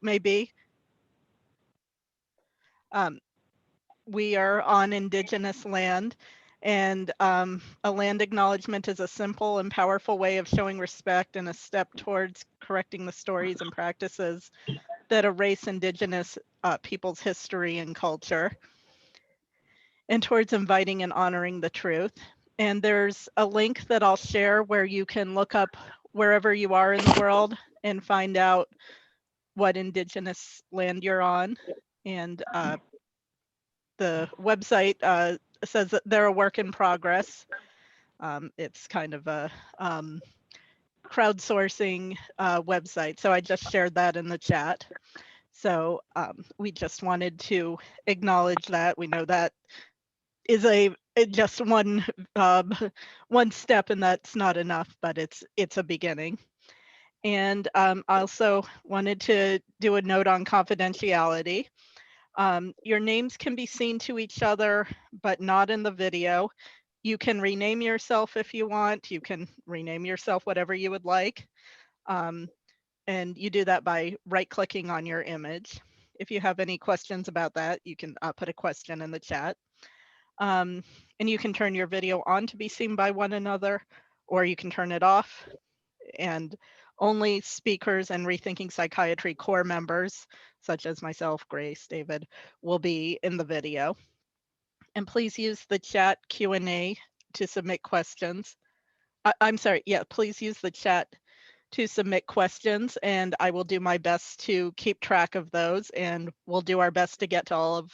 may be. We are on Indigenous land, and a land acknowledgement is a simple and powerful way of showing respect and a step towards correcting the stories and practices that erase Indigenous people's history and culture, and towards inviting and honoring the truth. And there's a link that I'll share where you can look up wherever you are in the world and find out what Indigenous land you're on. And the website says that they're a work in progress. It's kind of a crowdsourcing website. So I just shared that in the chat. So we just wanted to acknowledge that. We know that is just one one step, and that's not enough, but it's a beginning. And I also wanted to do a note on confidentiality. Your names can be seen to each other, but not in the video. You can rename yourself if you want. You can rename yourself whatever you would like. And you do that by right-clicking on your image. If you have any questions about that, you can put a question in the chat. And you can turn your video on to be seen by one another, or you can turn it off. And only speakers and Rethinking Psychiatry core members, such as myself, Grace, David, will be in the video. And please use the chat Q&A to submit questions. I'm sorry, yeah, please use the chat to submit questions, and I will do my best to keep track of those, and we'll do our best to get to all of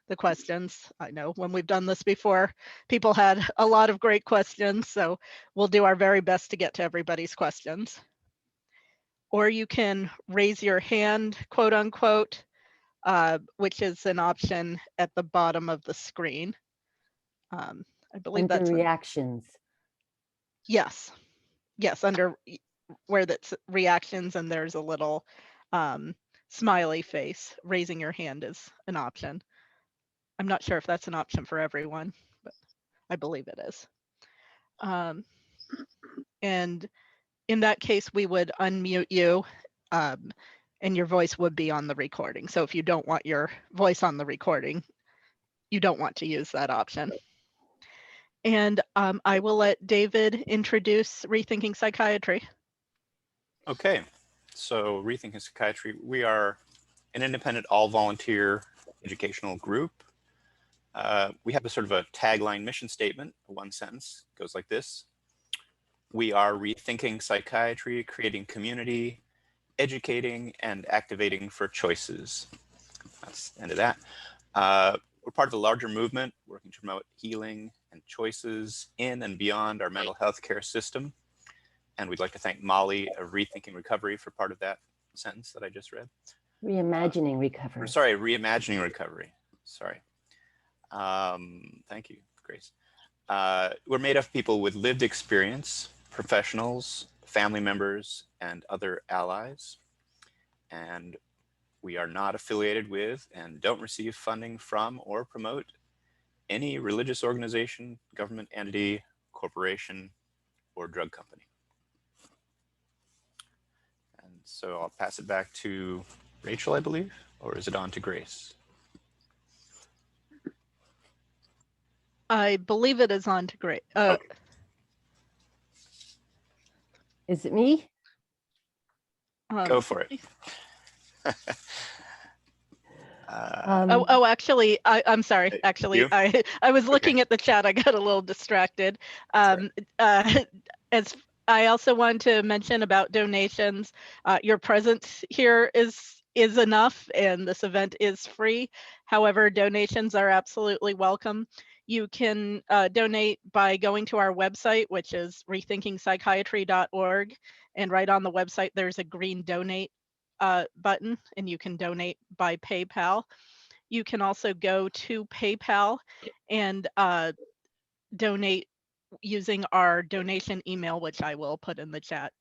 the questions. I know when we've done this before, people had a lot of great questions, so we'll do our very best to get to everybody's questions. Or you can raise your hand, quote unquote, which is an option at the bottom of the screen. I believe under that's reactions. Yes, under where that's reactions, and there's a little smiley face. Raising your hand is an option. I'm not sure if that's an option for everyone, but I believe it is. And in that case, we would unmute you, and your voice would be on the recording. So if you don't want your voice on the recording, you don't want to use that option. And I will let David introduce Rethinking Psychiatry. Okay, so Rethinking Psychiatry, we are an independent, all-volunteer educational group. We have a sort of a tagline mission statement, one sentence, goes like this. We are rethinking psychiatry, creating community, educating, and activating for choices. That's the end of that. We're part of a larger movement working to promote healing and choices in and beyond our mental health care system. And we'd like to thank Molly of Rethinking Recovery for part of that sentence that I just read. Reimagining recovery. Sorry, reimagining recovery. Sorry. Thank you, Grace. We're made up of people with lived experience, professionals, family members, and other allies. And we are not affiliated with and don't receive funding from or promote any religious organization, government entity, corporation, or drug company. And so I'll pass it back to Rachel, I believe, or is it on to Grace? I believe it is on to Grace. Okay. Is it me? Go for it. Actually, I'm sorry. Actually, I was looking at the chat. I got a little distracted. As I also want to mention about donations, your presence here is enough, and this event is free. However, donations are absolutely welcome. You can donate by going to our website, which is rethinkingpsychiatry.org, and right on the website there's a green donate button, and you can donate by PayPal. You can also go to PayPal and donate using our donation email, which I will put in the chat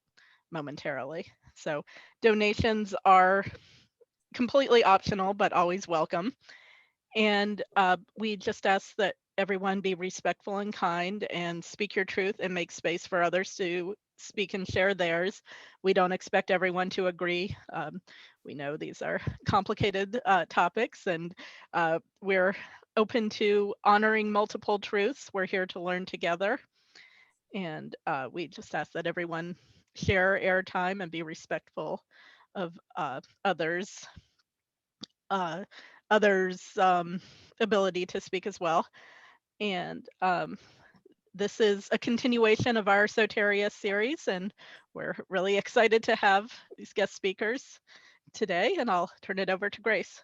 momentarily. So donations are completely optional, but always welcome. And we just ask that everyone be respectful and kind and speak your truth and make space for others to speak and share theirs. We don't expect everyone to agree. We know these are complicated topics, and we're open to honoring multiple truths. We're here to learn together. And we just ask that everyone share airtime and be respectful of others' ability to speak as well. And this is a continuation of our Soteria series, and we're really excited to have these guest speakers today, and I'll turn it over to Grace.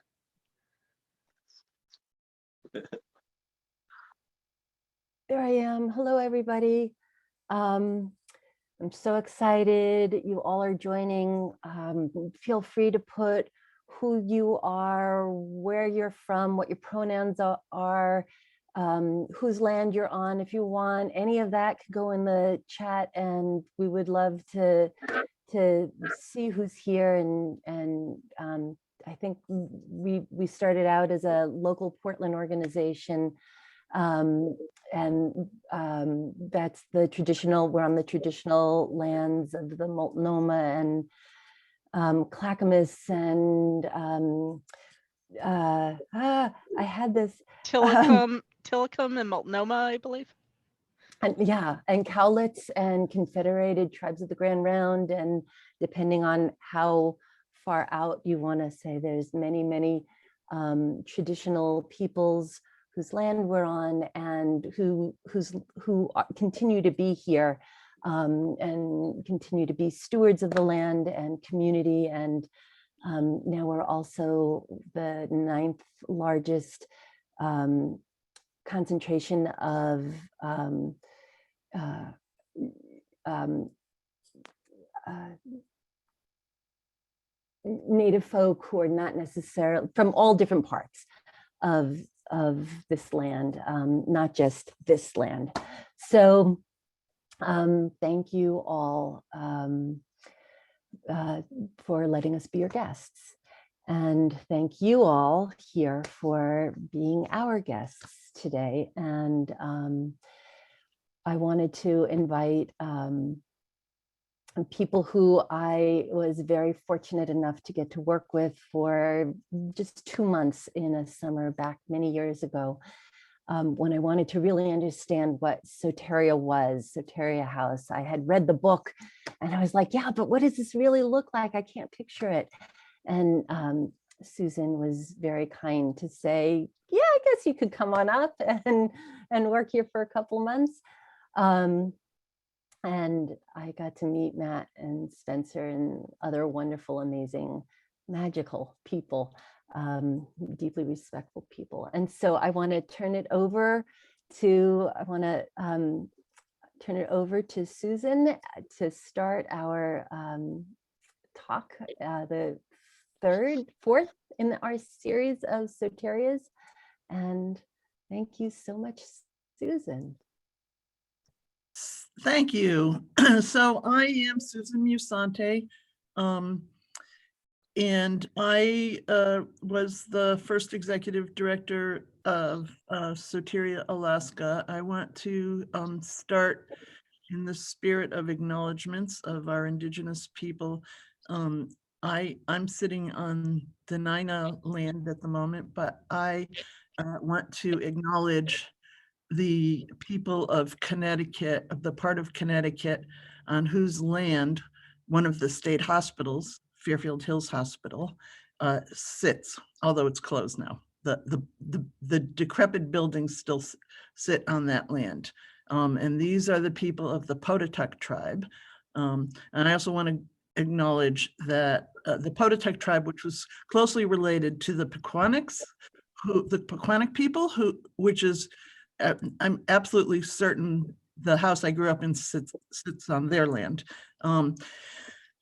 There I am. Hello, everybody. I'm so excited you all are joining. Feel free to put who you are, where you're from, what your pronouns are, whose land you're on. If you want, any of that could go in the chat, and we would love to see who's here. And I think we started out as a local Portland organization. That's the traditional, we're on the traditional lands of the Multnomah and Clackamas and I had this Tillicum and Multnomah, I believe. and yeah, and Cowlitz and Confederated Tribes of the Grand Round, and depending on how far out you want to say, there's many traditional peoples whose land we're on and who continue to be here and continue to be stewards of the land and community. And now we're also the 9th largest concentration of Native folk who are not necessarily from all different parts of this land, not just this land. So thank you all for letting us be your guests. And thank you all here for being our guests today. And I wanted to invite people who I was very fortunate enough to get to work with for just 2 months in a summer back many years ago, when I wanted to really understand what Soteria was, Soteria House. I had read the book and I was like, yeah, but what does this really look like? I can't picture it. And Susan was very kind to say, yeah, I guess you could come on up and work here for a couple months. And I got to meet Matt and Spencer and other wonderful, amazing, magical people, deeply respectful people. And so I want to turn it over to, Susan to start our talk, the fourth in our series of Soterias. And thank you so much, Susan. Thank you. So I am Susan Musante, and I was the first executive director of Soteria Alaska. I want to start in the spirit of acknowledgements of our Indigenous people. I'm sitting on the Naina land at the moment, but I want to acknowledge the people of Connecticut, of the part of Connecticut on whose land one of the state hospitals, Fairfield Hills Hospital, sits, although it's closed now. The decrepit buildings still sit on that land. And these are the people of the Whittaker tribe. And I also want to acknowledge that the Whittaker tribe, which was closely related to the Pequannock people, which is, I'm absolutely certain the house I grew up in sits on their land.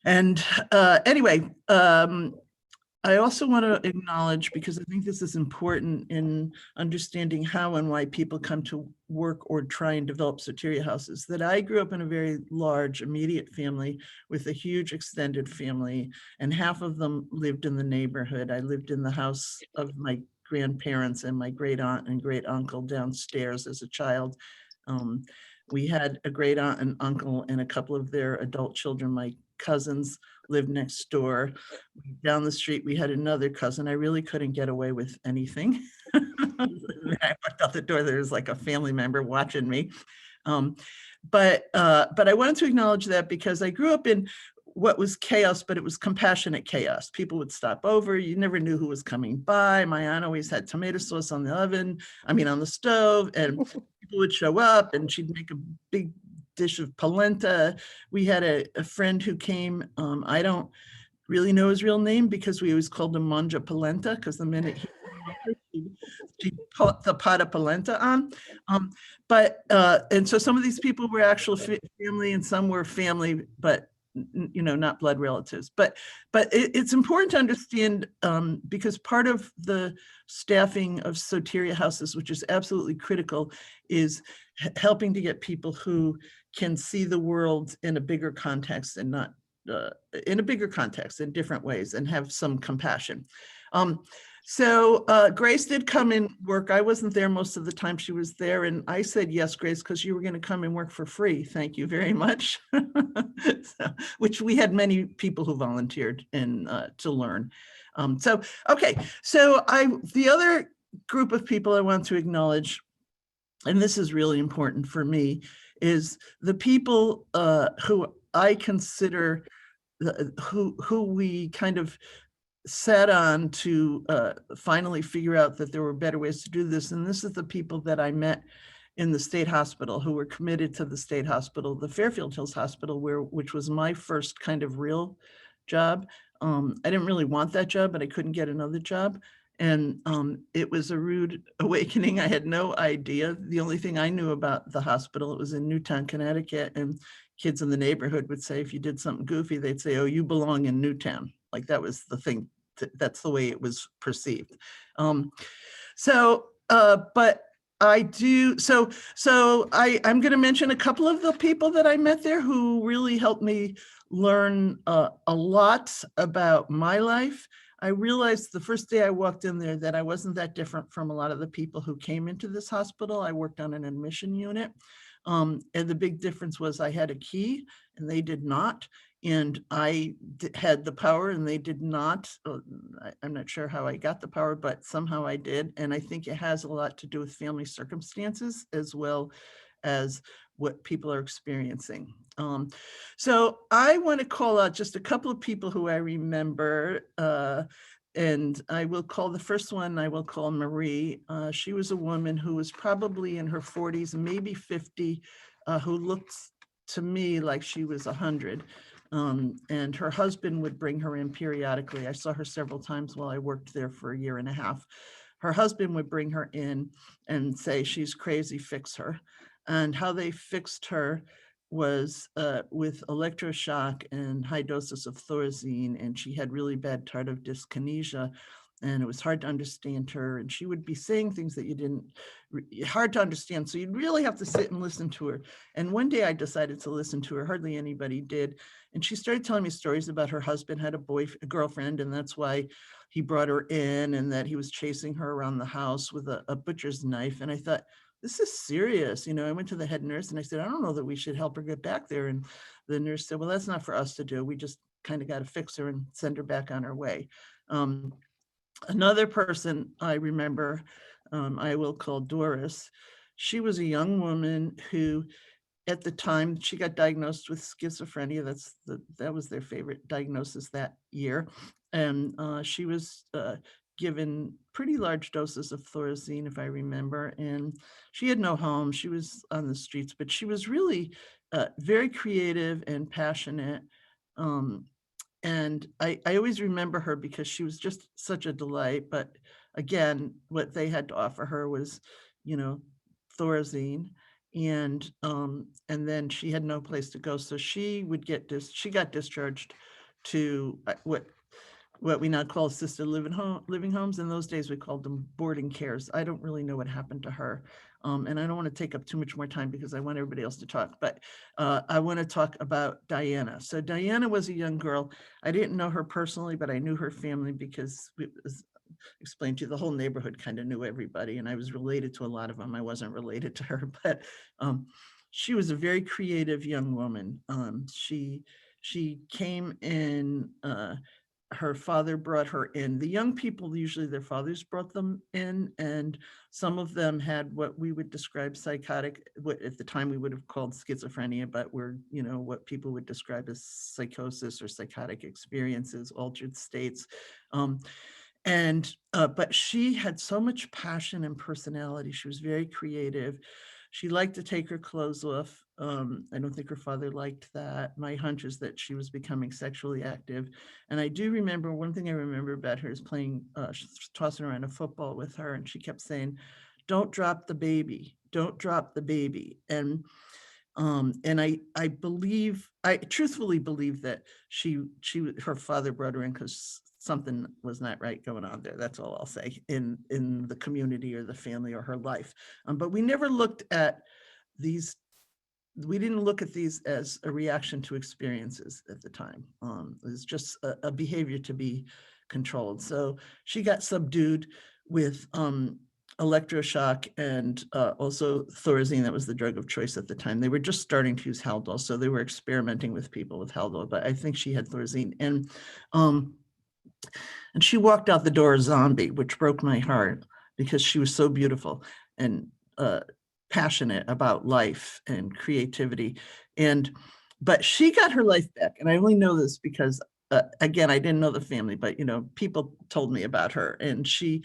Anyway, I also want to acknowledge, because I think this is important in understanding how and why people come to work or try and develop Soteria houses, that I grew up in a very large immediate family with a huge extended family, and half of them lived in the neighborhood. I lived in the house of my grandparents and my great aunt and great uncle downstairs as a child. We had a great aunt and uncle and a couple of their adult children. My cousins lived next door. Down the street, we had another cousin. I really couldn't get away with anything. I walked out the door, there was like a family member watching me. But I wanted to acknowledge that because I grew up in what was chaos, but it was compassionate chaos. People would stop over. You never knew who was coming by. My aunt always had tomato sauce on the on the stove, and people would show up and she'd make a big dish of polenta. We had a friend who came, I don't really know his real name because we always called him Manja Polenta, because the minute she put the pot of polenta on. And so some of these people were actual family and some were family, but not blood relatives. But it's important to understand, because part of the staffing of Soteria houses, which is absolutely critical, is helping to get people who can see the world in a bigger context and not in a bigger context in different ways and have some compassion. So Grace did come and work. I wasn't there most of the time she was there. And I said, yes, Grace, because you were going to come and work for free. Thank you very much. Which we had many people who volunteered to learn. Okay. So the other group of people I want to acknowledge, and this is really important for me, is the people who I consider who we kind of sat on to finally figure out that there were better ways to do this. And this is the people that I met in the state hospital who were committed to the state hospital, the Fairfield Hills Hospital, which was my first kind of real job. I didn't really want that job, but I couldn't get another job. And it was a rude awakening. I had no idea. The only thing I knew about the hospital, it was in Newtown, Connecticut, and kids in the neighborhood would say, if you did something goofy, they'd say, oh, you belong in Newtown. Like that was the thing. That's the way it was perceived. But I do, I'm going to mention a couple of the people that I met there who really helped me learn a lot about my life. I realized the first day I walked in there that I wasn't that different from a lot of the people who came into this hospital. I worked on an admission unit. And the big difference was I had a key and they did not. And I had the power and they did not. I'm not sure how I got the power, but somehow I did. And I think it has a lot to do with family circumstances as well as what people are experiencing. So I want to call out just a couple of people who I remember. And I will call the first one, I will call Marie. She was a woman who was probably in her 40s, maybe 50, who looked to me like she was 100. And her husband would bring her in periodically. I saw her several times while I worked there for a year and a half. Her husband would bring her in and say, she's crazy, fix her. And how they fixed her was with electroshock and high doses of Thorazine, and she had really bad tardive dyskinesia, and it was hard to understand her, and she would be saying things that you didn't, hard to understand, so you'd really have to sit and listen to her. And one day I decided to listen to her, hardly anybody did, and she started telling me stories about her husband had a girlfriend, and that's why he brought her in, and that he was chasing her around the house with a butcher's knife. And I thought, this is serious. I went to the head nurse and I said, I don't know that we should help her get back there. And the nurse said, well, that's not for us to do. We just kind of got to fix her and send her back on her way. Another person I remember, I will call Doris. She was a young woman who, at the time, she got diagnosed with schizophrenia. That was their favorite diagnosis that year. And she was given pretty large doses of Thorazine, if I remember, and she had no home. She was on the streets, but she was really very creative and passionate. And I always remember her because she was just such a delight. But again, what they had to offer her was, Thorazine. And then she had no place to go. So she got discharged to what we now call assisted living homes. In those days, we called them boarding cares. I don't really know what happened to her. And I don't want to take up too much more time because I want everybody else to talk, but I want to talk about Diana. So Diana was a young girl. I didn't know her personally, but I knew her family because it was explained to you, the whole neighborhood kind of knew everybody, and I was related to a lot of them. I wasn't related to her, but she was a very creative young woman. She came in, her father brought her in. The young people, usually their fathers brought them in, and some of them had what we would describe psychotic, what at the time we would have called schizophrenia, but were, you know, what people would describe as psychosis or psychotic experiences, altered states. But she had so much passion and personality. She was very creative. She liked to take her clothes off. I don't think her father liked that. My hunch is that she was becoming sexually active. And I do remember, one thing I remember about her is playing, tossing around a football with her. And she kept saying, "Don't drop the baby, don't drop the baby." And I believe, I truthfully believe that her father brought her in because something was not right going on there. That's all I'll say in the community or the family or her life. But we never looked at these. We didn't look at these as a reaction to experiences at the time. It was just a behavior to be controlled. So she got subdued with electroshock and also Thorazine. That was the drug of choice at the time. They were just starting to use Haldol, so they were experimenting with people with Haldol, but I think she had Thorazine. And she walked out the door a zombie, which broke my heart because she was so beautiful and passionate about life and creativity. But she got her life back. And I only know this because again, I didn't know the family, but you know, people told me about her, and she,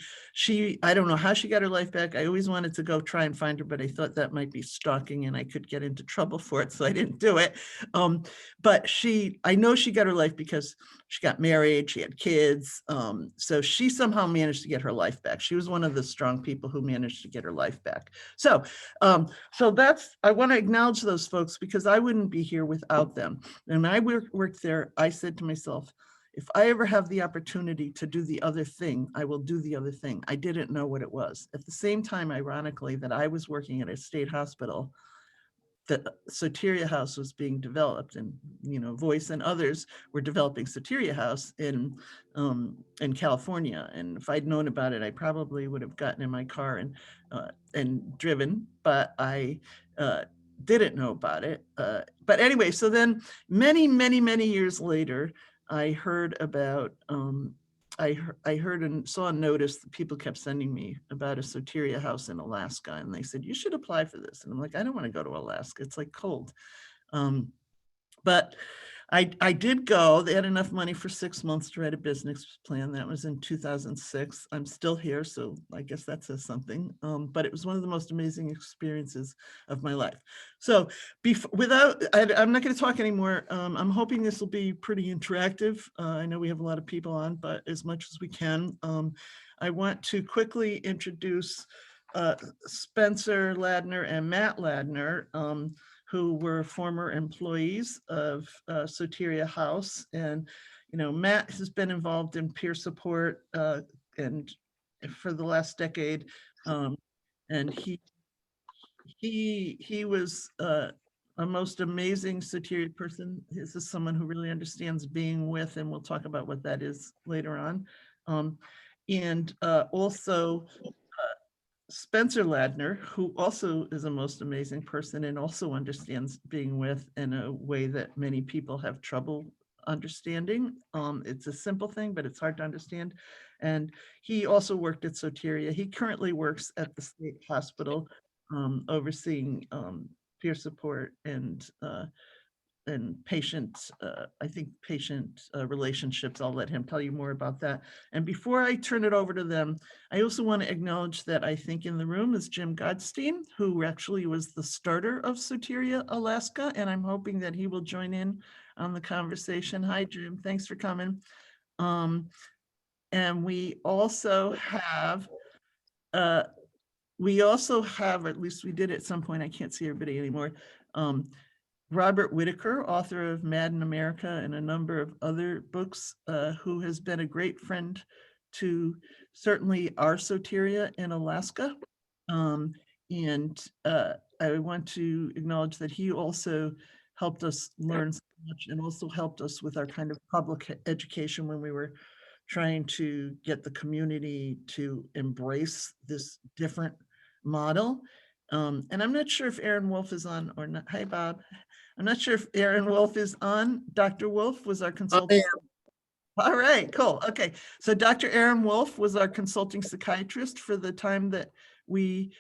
I don't know how she got her life back. I always wanted to go try and find her, but I thought that might be stalking and I could get into trouble for it. So I didn't do it. But I know she got her life because she got married, she had kids. So she somehow managed to get her life back. She was one of the strong people who managed to get her life back. So I want to acknowledge those folks because I wouldn't be here without them. And when I worked there, I said to myself, if I ever have the opportunity to do the other thing, I will do the other thing. I didn't know what it was. At the same time, ironically, that I was working at a state hospital, the Soteria House was being developed, and you know, Voice and others were developing Soteria House in California. And if I'd known about it, I probably would have gotten in my car and driven. But I didn't know about it. But anyway, so then many years later, I heard about. I heard and saw a notice that people kept sending me about a Soteria house in Alaska, and they said, "You should apply for this." And I'm like, "I don't want to go to Alaska. It's like cold." But I did go. They had enough money for 6 months to write a business plan. That was in 2006. I'm still here, so I guess that says something. But it was one of the most amazing experiences of my life. So I'm not going to talk anymore. I'm hoping this will be pretty interactive. I know we have a lot of people on, but as much as we can. I want to quickly introduce Spencer Ladner and Matt Ladner, who were former employees of Soteria House. And, you know, Matt has been involved in peer support and for the last decade. And he was a most amazing Soteria person. This is someone who really understands being with, and we'll talk about what that is later on. Also, Spencer Ladner, who also is a most amazing person and also understands being with in a way that many people have trouble understanding. It's a simple thing, but it's hard to understand. And he also worked at Soteria. He currently works at the state hospital, overseeing peer support and patient, I think patient relationships. I'll let him tell you more about that. And before I turn it over to them, I also want to acknowledge that I think in the room is Jim Godstein, who actually was the starter of Soteria Alaska, and I'm hoping that he will join in on the conversation. Hi, Jim, thanks for coming. And we also have, or at least we did at some point, I can't see everybody anymore, Robert Whittaker, author of Madden America and a number of other books, who has been a great friend to certainly our Soteria in Alaska. I want to acknowledge that he also helped us learn so much and also helped us with our kind of public education when we were trying to get the community to embrace this different model. And I'm not sure if Aaron Wolfe is on or not. Hi, Bob. I'm not sure if Aaron Wolfe is on. Dr. Wolfe was our consultant. All right, cool. Okay, so Dr. Aaron Wolfe was our consulting psychiatrist for the time that we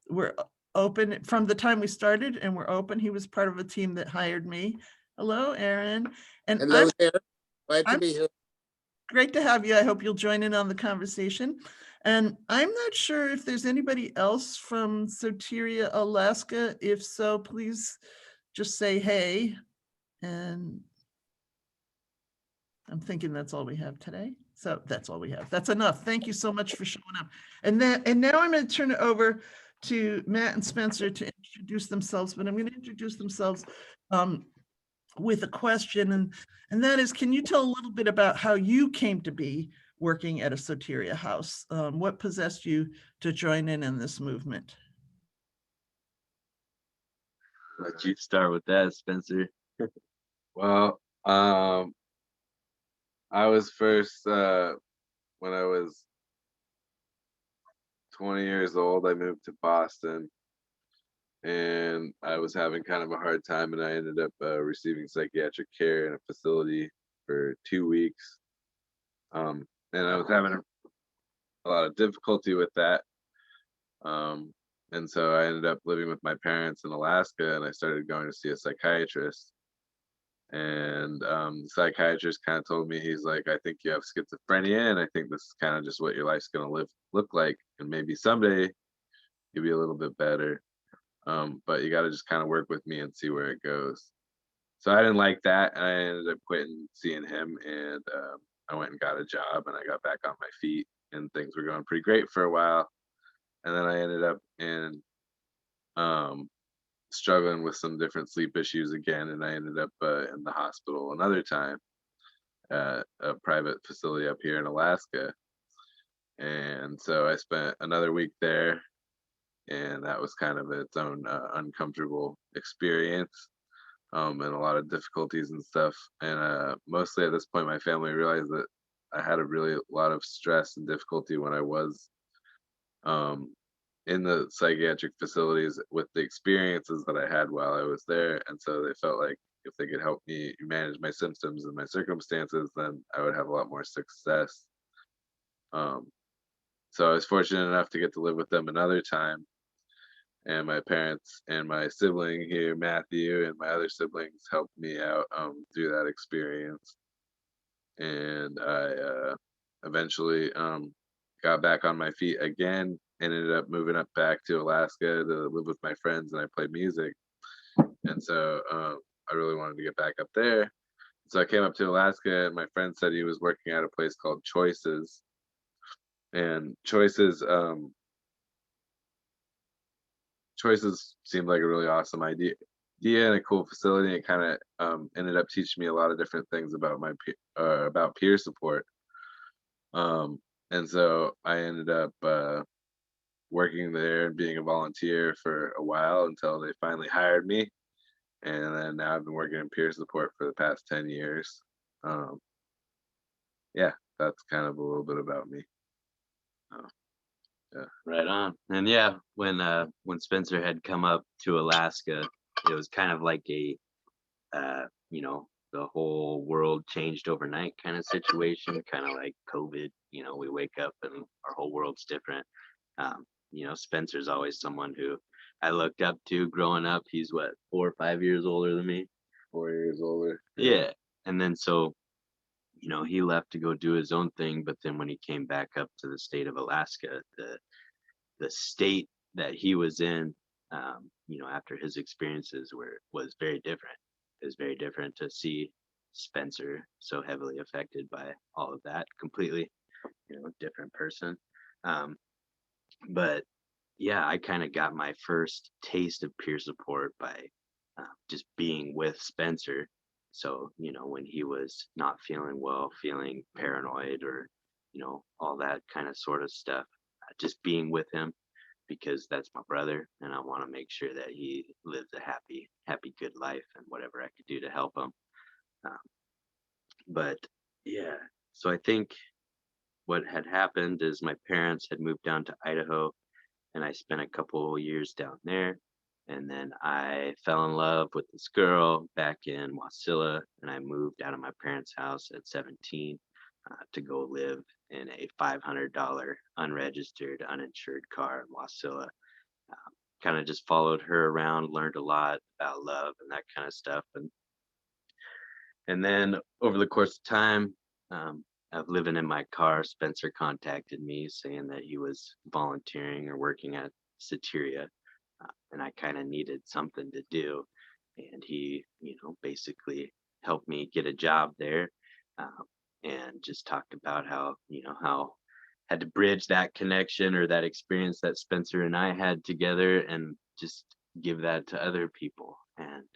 were open. From the time we started and we're open, he was part of a team that hired me. Hello, Aaron. And Hello there. Glad to be here. Great to have you. I hope you'll join in on the conversation. And I'm not sure if there's anybody else from Soteria, Alaska. If so, please just say hey. And I'm thinking that's all we have today. So that's all we have. That's enough. Thank you so much for showing up. And now I'm going to turn it over to Matt and Spencer to introduce themselves, but I'm going to introduce themselves with a question. And that is, can you tell a little bit about how you came to be working at a Soteria house? What possessed you to join in this movement? Let you start with that, Spencer. Well, I was first, when I was 20 years old, I moved to Boston and I was having kind of a hard time, and I ended up receiving psychiatric care in a facility for 2 weeks. And I was having a lot of difficulty with that. And so I ended up living with my parents in Alaska, and I started going to see a psychiatrist. And the psychiatrist kind of told me, he's like, I think you have schizophrenia, and I think this is kind of just what your life's going to look like, and maybe someday you'll be a little bit better, but you got to just kind of work with me and see where it goes. So I didn't like that, and I ended up quitting seeing him, and I went and got a job, and I got back on my feet, and things were going pretty great for a while. And then I ended up in struggling with some different sleep issues again, and I ended up in the hospital another time at a private facility up here in Alaska. And so I spent another week there, and that was kind of its own uncomfortable experience, and a lot of difficulties and stuff. And mostly at this point, my family realized that I had a lot of stress and difficulty when I was in the psychiatric facilities with the experiences that I had while I was there. And so they felt like if they could help me manage my symptoms and my circumstances, then I would have a lot more success. So I was fortunate enough to get to live with them another time. And my parents and my sibling here, Matthew, and my other siblings helped me out through that experience. And I eventually got back on my feet again, and ended up moving up back to Alaska to live with my friends, and I played music. And so I really wanted to get back up there. So I came up to Alaska, and my friend said he was working at a place called Choices. And Choices seemed like a really awesome idea and a cool facility. It kind of ended up teaching me a lot of different things about about peer support. And so I ended up working there and being a volunteer for a while until they finally hired me. And then now I've been working in peer support for the past 10 years. Yeah, that's kind of a little bit about me. Yeah. Right on. And yeah, when Spencer had come up to Alaska, it was kind of like a the whole world changed overnight kind of situation, kind of like COVID. We wake up and our whole world's different. Spencer's always someone who I looked up to growing up. He's what, 4 or 5 years older than me? 4 years older. Yeah. And then so, he left to go do his own thing. But then when he came back up to the state of Alaska, the state that he was in, after his experiences was very different. It was very different to see Spencer so heavily affected by all of that. Completely, different person. But yeah, I kind of got my first taste of peer support by just being with Spencer. So, when he was not feeling well, feeling paranoid or, all that kind of sort of stuff, just being with him, because that's my brother and I want to make sure that he lives a happy, good life, and whatever I could do to help him. But yeah, so I think what had happened is my parents had moved down to Idaho, and I spent a couple years down there. And then I fell in love with this girl back in Wasilla, and I moved out of my parents' house at 17 to go live in a $500 unregistered, uninsured car in Wasilla. Kind of just followed her around, learned a lot about love and that kind of stuff. And then over the course of time, of living in my car, Spencer contacted me saying that he was volunteering or working at Soteria, and I kind of needed something to do. And he, basically helped me get a job there, and just talked about how had to bridge that connection or that experience that Spencer and I had together and just give that to other people. And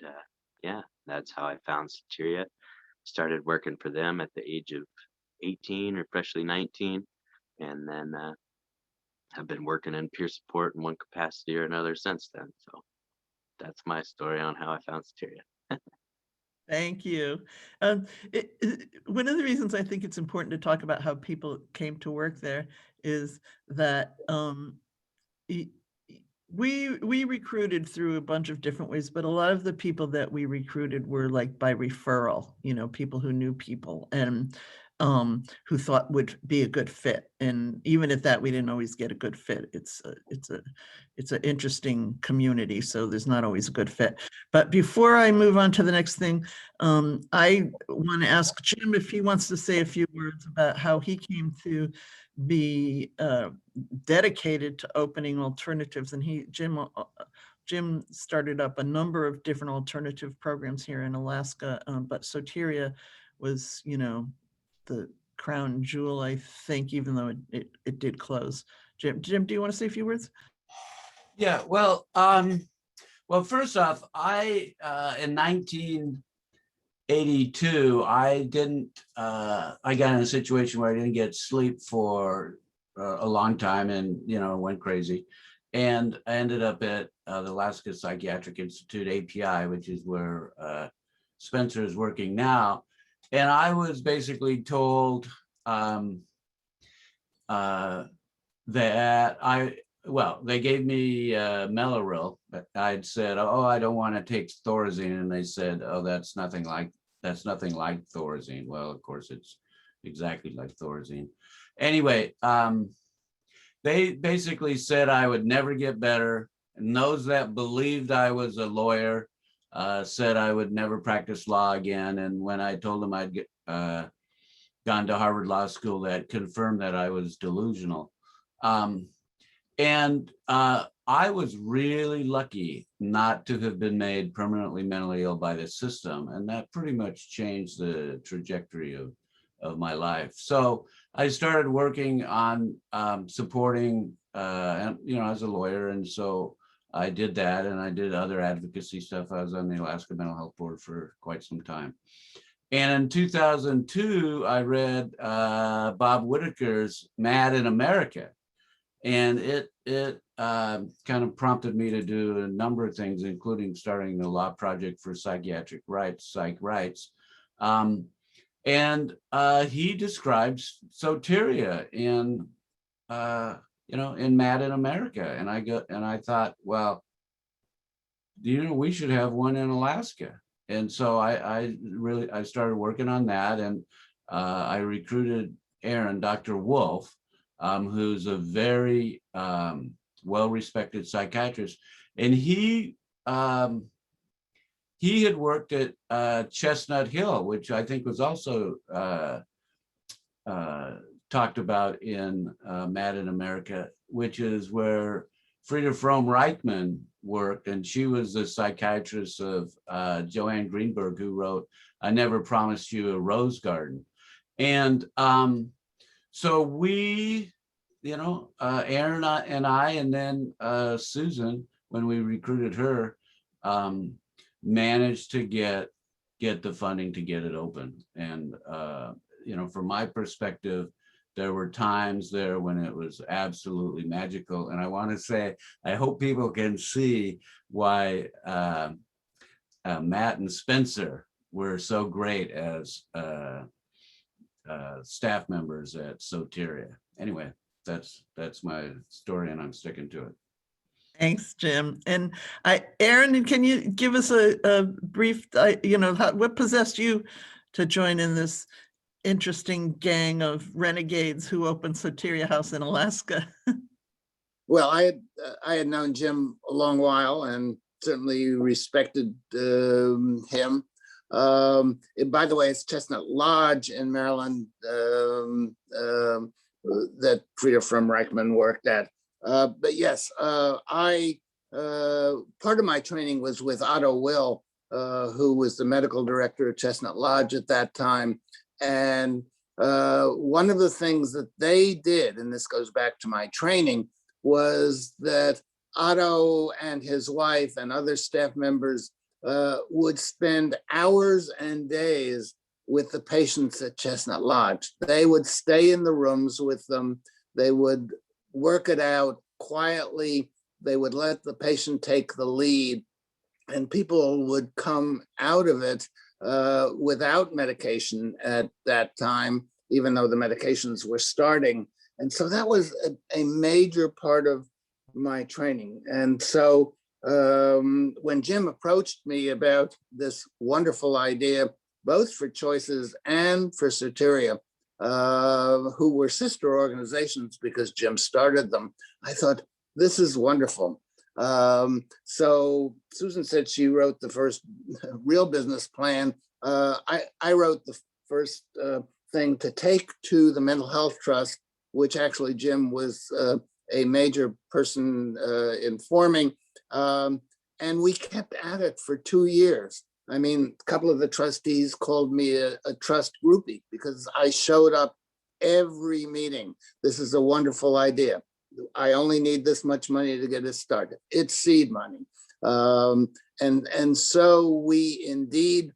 yeah, that's how I found Soteria. Started working for them at the age of 18 or freshly 19. And then have been working in peer support in one capacity or another since then. So that's my story on how I found Soteria. Thank you. One of the reasons I think it's important to talk about how people came to work there is that we recruited through a bunch of different ways, but a lot of the people that we recruited were like by referral, people who knew people and who thought would be a good fit. And even at that, we didn't always get a good fit. It's an interesting community, so there's not always a good fit. But before I move on to the next thing, I want to ask Jim if he wants to say a few words about how he came to be dedicated to opening alternatives. And Jim started up a number of different alternative programs here in Alaska, but Soteria was, the crown jewel, I think, even though it did close. Jim, do you want to say a few words? Yeah, well, first off, I in 1982, I got in a situation where I didn't get sleep for a long time, and went crazy, and I ended up at the Alaska Psychiatric Institute, API, which is where Spencer is working now. And I was basically told that they gave me Mellaril. I'd said, oh, I don't want to take Thorazine. And they said, oh, that's nothing like Thorazine. Well, of course, it's exactly like Thorazine. Anyway, they basically said I would never get better. And those that believed I was a lawyer said I would never practice law again. And when I told them I'd gone to Harvard Law School, that confirmed that I was delusional. And I was really lucky not to have been made permanently mentally ill by the system. And that pretty much changed the trajectory of my life. So I started working on supporting, as a lawyer. And so I did that, and I did other advocacy stuff. I was on the Alaska Mental Health Board for quite some time. And in 2002, I read Bob Whittaker's Madden America. And it kind of prompted me to do a number of things, including starting the Law Project for Psychiatric Rights, Psych Rights. And he describes Soteria in Madden America. And I thought, well, we should have one in Alaska. And so I started working on that, and I recruited Dr. Wolfe, who's a very well-respected psychiatrist, and he had worked at Chestnut Hill, which I think was also talked about in Madden America, which is where Frieda Fromm-Reichmann worked, and she was the psychiatrist of Joanne Greenberg, who wrote "I Never Promised You a Rose Garden." And so we, Aaron and I, and then Susan, when we recruited her, managed to get the funding to get it open. And from my perspective, there were times there when it was absolutely magical. And I want to say, I hope people can see why Matt and Spencer were so great as staff members at Soteria. Anyway, that's my story, and I'm sticking to it. Thanks, Jim. And Aaron, can you give us a brief, what possessed you to join in this interesting gang of renegades who opened Soteria House in Alaska? Well, I had known Jim a long while and certainly respected him. By the way, it's Chestnut Lodge in Maryland that Frida from Reichman worked at. But yes, part of my training was with Otto Will, who was the medical director of Chestnut Lodge at that time. And one of the things that they did, and this goes back to my training, was that Otto and his wife and other staff members would spend hours and days with the patients at Chestnut Lodge. They would stay in the rooms with them. They would work it out quietly. They would let the patient take the lead, and people would come out of it without medication at that time, even though the medications were starting. And so that was a major part of my training. And so when Jim approached me about this wonderful idea, both for Choices and for Soteria, who were sister organizations because Jim started them, I thought, this is wonderful. So Susan said she wrote the first real business plan. I wrote the first thing to take to the Mental Health Trust, which actually Jim was a major person in forming. And we kept at it for 2 years. I mean, a couple of the trustees called me a trust groupie because I showed up every meeting. This is a wonderful idea. I only need this much money to get it started. It's seed money. And so we indeed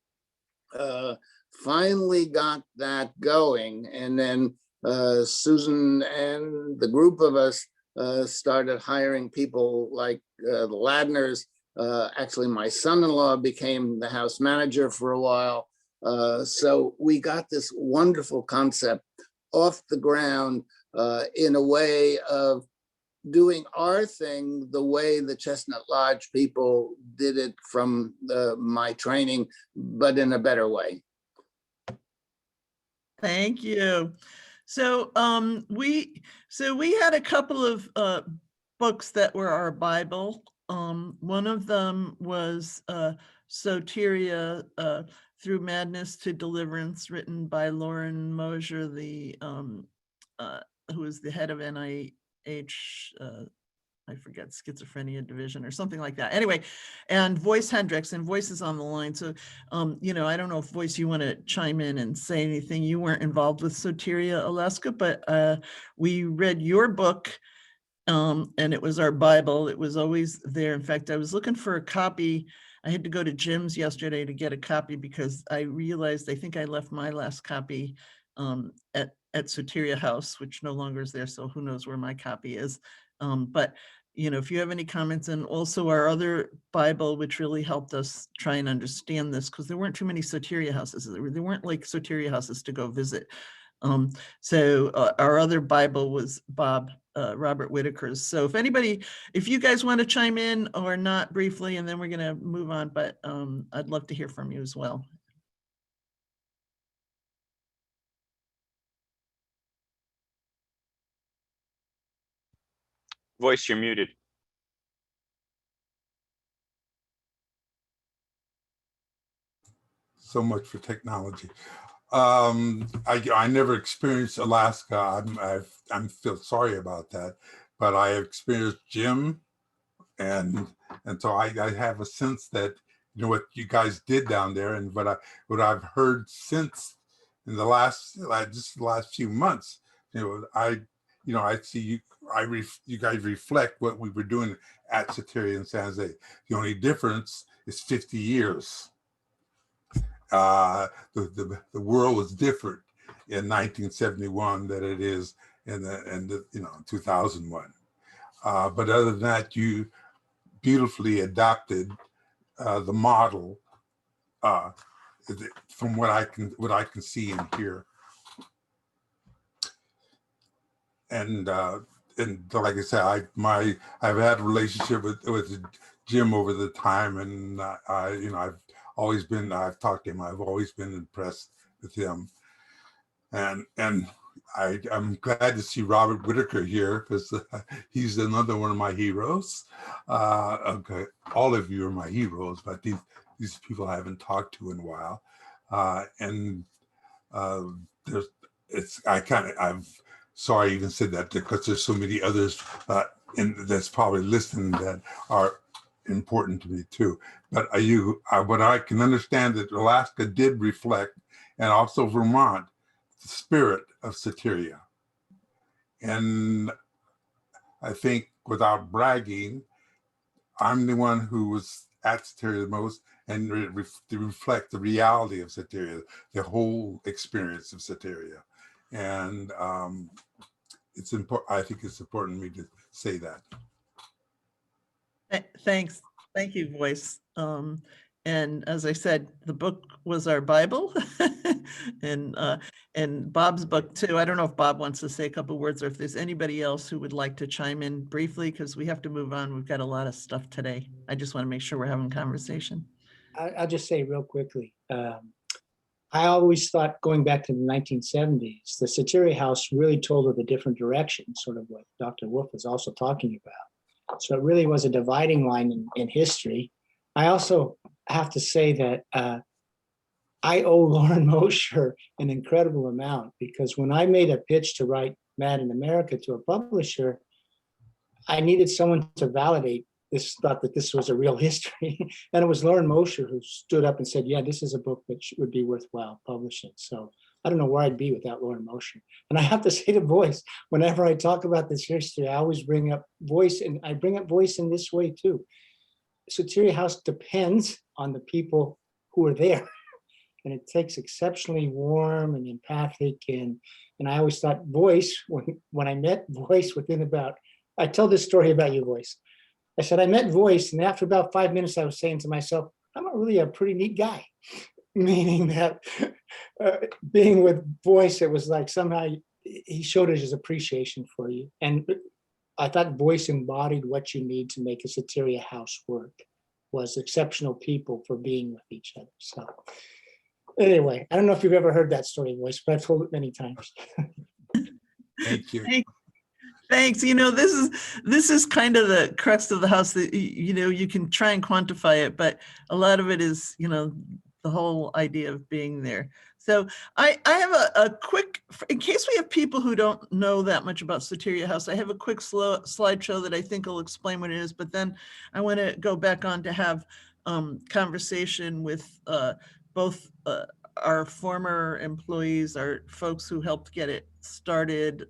finally got that going. And then Susan and the group of us started hiring people like the Ladners. Actually, my son-in-law became the house manager for a while. So we got this wonderful concept off the ground in a way of doing our thing the way the Chestnut Lodge people did it from my training, but in a better way. Thank you. So we had a couple of books that were our Bible. One of them was Soteria Through Madness to Deliverance, written by Lauren Mosier, who is the head of NIH, I forget, schizophrenia division or something like that. Anyway, and Voice Hendricks, and Voice is on the line. So, I don't know if Voice, you want to chime in and say anything. You weren't involved with Soteria Alaska, but we read your book, and it was our Bible. It was always there. In fact, I was looking for a copy. I had to go to Jim's yesterday to get a copy because I realized I think I left my last copy at Soteria House, which no longer is there. So who knows where my copy is. But if you have any comments, and also our other Bible, which really helped us try and understand this, because there weren't too many Soteria houses. There weren't like Soteria houses to go visit. So our other Bible was Robert Whittaker's. So if you guys want to chime in or not briefly, and then we're going to move on, but I'd love to hear from you as well. Voice, you're muted. So much for technology. I never experienced Alaska. I feel sorry about that, but I experienced Jim, and so I have a sense that what you guys did down there, and what I've heard since in the last few months. I see you. You guys reflect what we were doing at Soteria and San Jose. The only difference is 50 years. The world was different in 1971 than it is in 2001. But other than that, you beautifully adapted the model from what I can see and hear. And and like I said, I've had a relationship with Jim over the time, and I've talked to him. I've always been impressed with him, and I'm glad to see Robert Whittaker here, because he's another one of my heroes. Okay, all of you are my heroes, but these people I haven't talked to in a while, I'm sorry I even said that, because there's so many others that's probably listening that are important to me too. But what I can understand that Alaska did reflect, and also Vermont, the spirit of Soteria. And I think, without bragging, I'm the one who was at Soteria the most, and to reflect the reality of Soteria, the whole experience of Soteria. And it's important. I think it's important for me to say that. Thanks. Thank you, Voice. And as I said, the book was our Bible, and Bob's book too. I don't know if Bob wants to say a couple words, or if there's anybody else who would like to chime in briefly, because we have to move on. We've got a lot of stuff today. I just want to make sure we're having conversation. I'll just say real quickly. I always thought, going back to the 1970s, the Soteria House really told of a different direction, sort of what Dr. Wolfe was also talking about. So it really was a dividing line in history. I also have to say that I owe Lauren Mosher an incredible amount, because when I made a pitch to write Madden America to a publisher, I needed someone to validate this, thought that this was a real history. And it was Lauren Mosher who stood up and said, yeah, this is a book that would be worthwhile publishing. So I don't know where I'd be without Lauren Mosher. And I have to say to Voice, whenever I talk about this history, I always bring up Voice, and I bring up Voice in this way too. Soteria House depends on the people who are there. And it takes exceptionally warm and empathic. And I always thought Voice, when I met Voice within about, I tell this story about you, Voice. I said, I met Voice, and after about 5 minutes, I was saying to myself, I'm really a pretty neat guy. Meaning that being with Voice, it was like somehow he showed his appreciation for you. And I thought Voice embodied what you need to make a Soteria House work, was exceptional people for being with each other. So anyway, I don't know if you've ever heard that story, Voice, but I've told it many times. Thank you. Thanks. You know, this is kind of the crux of the house that, you know, you can try and quantify it, but a lot of it is, you know, the whole idea of being there. So I have a quick, in case we have people who don't know that much about Soteria House, I have a quick slideshow that I think will explain what it is, but then I want to go back on to have conversation with both our former employees, our folks who helped get it started,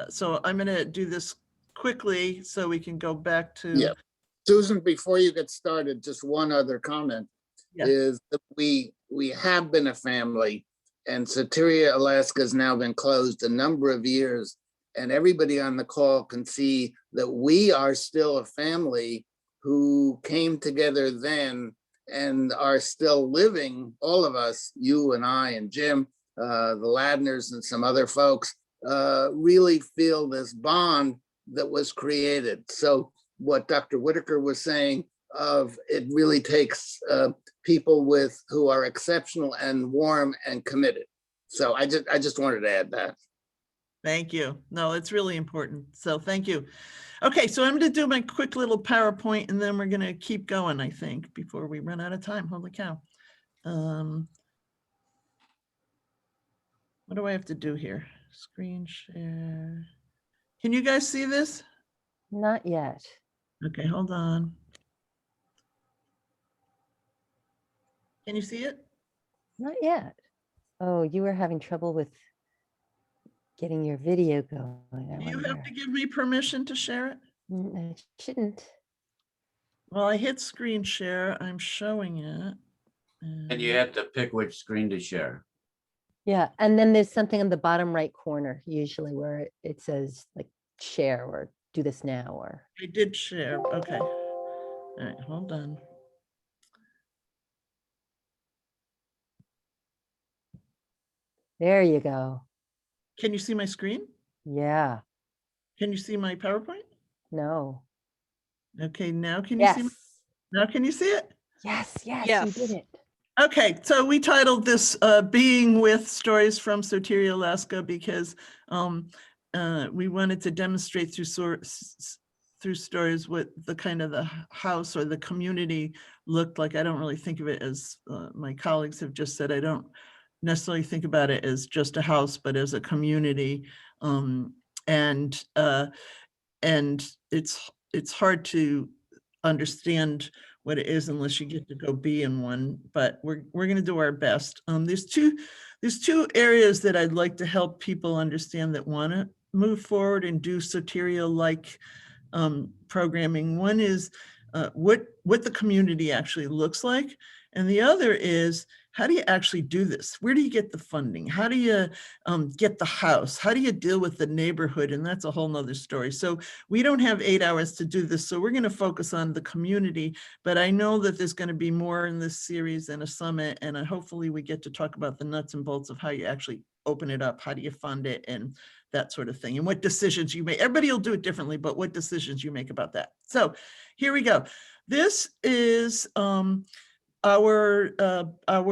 so I'm going to do this quickly so we can go back to. Yeah. Susan, before you get started, just one other comment is that we have been a family, and Soteria Alaska has now been closed a number of years, and everybody on the call can see that we are still a family who came together then and are still living, all of us, you and I and Jim, the Ladners and some other folks, really feel this bond that was created. So what Dr. Whittaker was saying, of it really takes people who are exceptional and warm and committed. So I just wanted to add that. Thank you. No, it's really important. So thank you. Okay, so I'm going to do my quick little PowerPoint, and then we're going to keep going, I think, before we run out of time. Holy cow. What do I have to do here? Screen share. Can you guys see this? Not yet. Okay, hold on. Can you see it? Not yet. Oh, you were having trouble with getting your video going. Do you have to give me permission to share it? I shouldn't. Well, I hit screen share. I'm showing it. And you have to pick which screen to share. Yeah, and then there's something in the bottom right corner, usually, where it says like share or do this now, or. I did share. Okay. All right, hold on. There you go. Can you see my screen? Yeah. Can you see my PowerPoint? No. Okay, now can you see? Yes. Now can you see it? Yes. Yes. You Yes. did it. Okay, so we titled this Being With Stories from Soteria, Alaska, because we wanted to demonstrate through stories what the kind of the house or the community looked like. I don't really think of it as my colleagues have just said, I don't necessarily think about it as just a house, but as a community. And it's hard to understand what it is unless you get to go be in one, but we're going to do our best. There's two areas that I'd like to help people understand that want to move forward and do Soteria-like programming. One is what the community actually looks like, and the other is, how do you actually do this? Where do you get the funding? How do you get the house? How do you deal with the neighborhood? And that's a whole nother story. So we don't have 8 hours to do this. So we're going to focus on the community, but I know that there's going to be more in this series and a summit. And hopefully we get to talk about the nuts and bolts of how you actually open it up. How do you fund it? And that sort of thing. And what decisions you make. Everybody will do it differently, but what decisions you make about that. So here we go. This is our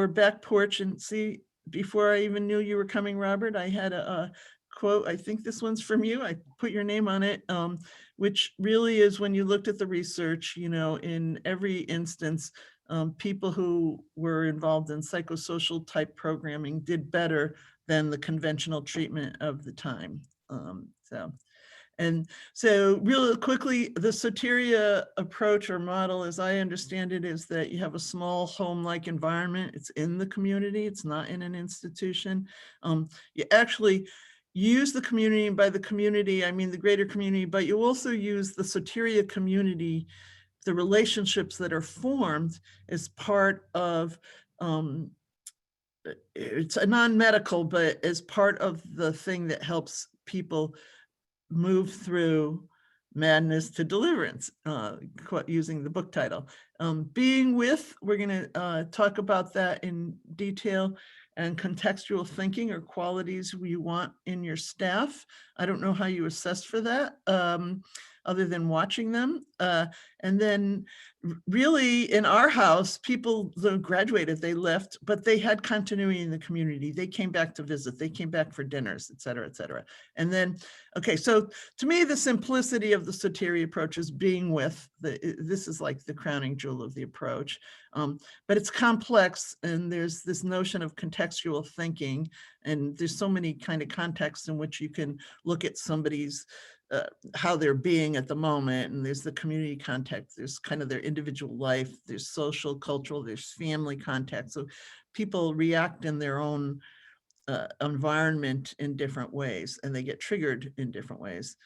back porch, and see, before I even knew you were coming, Robert, I had a quote. I think this one's from you. I put your name on it, which really is, when you looked at the research, you know, in every instance, people who were involved in psychosocial type programming did better than the conventional treatment of the time. So real quickly, the Soteria approach or model, as I understand it, is that you have a small home-like environment. It's in the community. It's not in an institution. You actually use the community, and by the community, I mean the greater community, but you also use the Soteria community, the relationships that are formed as part of, it's a non-medical, but as part of the thing that helps people move through madness to deliverance, using the book title. Being with, we're going to talk about that in detail, and contextual thinking, or qualities you want in your staff. I don't know how you assess for that, other than watching them. And then really in our house, people that graduated, they left, but they had continuity in the community. They came back to visit, they came back for dinners, et cetera, et cetera. And then, okay, so to me, the simplicity of the Soteria approach is being with. This is like the crowning jewel of the approach. But it's complex, and there's this notion of contextual thinking, and there's so many kind of contexts in which you can look at somebody's how they're being at the moment. And there's the community context, there's kind of their individual life, there's social, cultural, there's family context. So people react in their own environment in different ways, and they get triggered in different ways.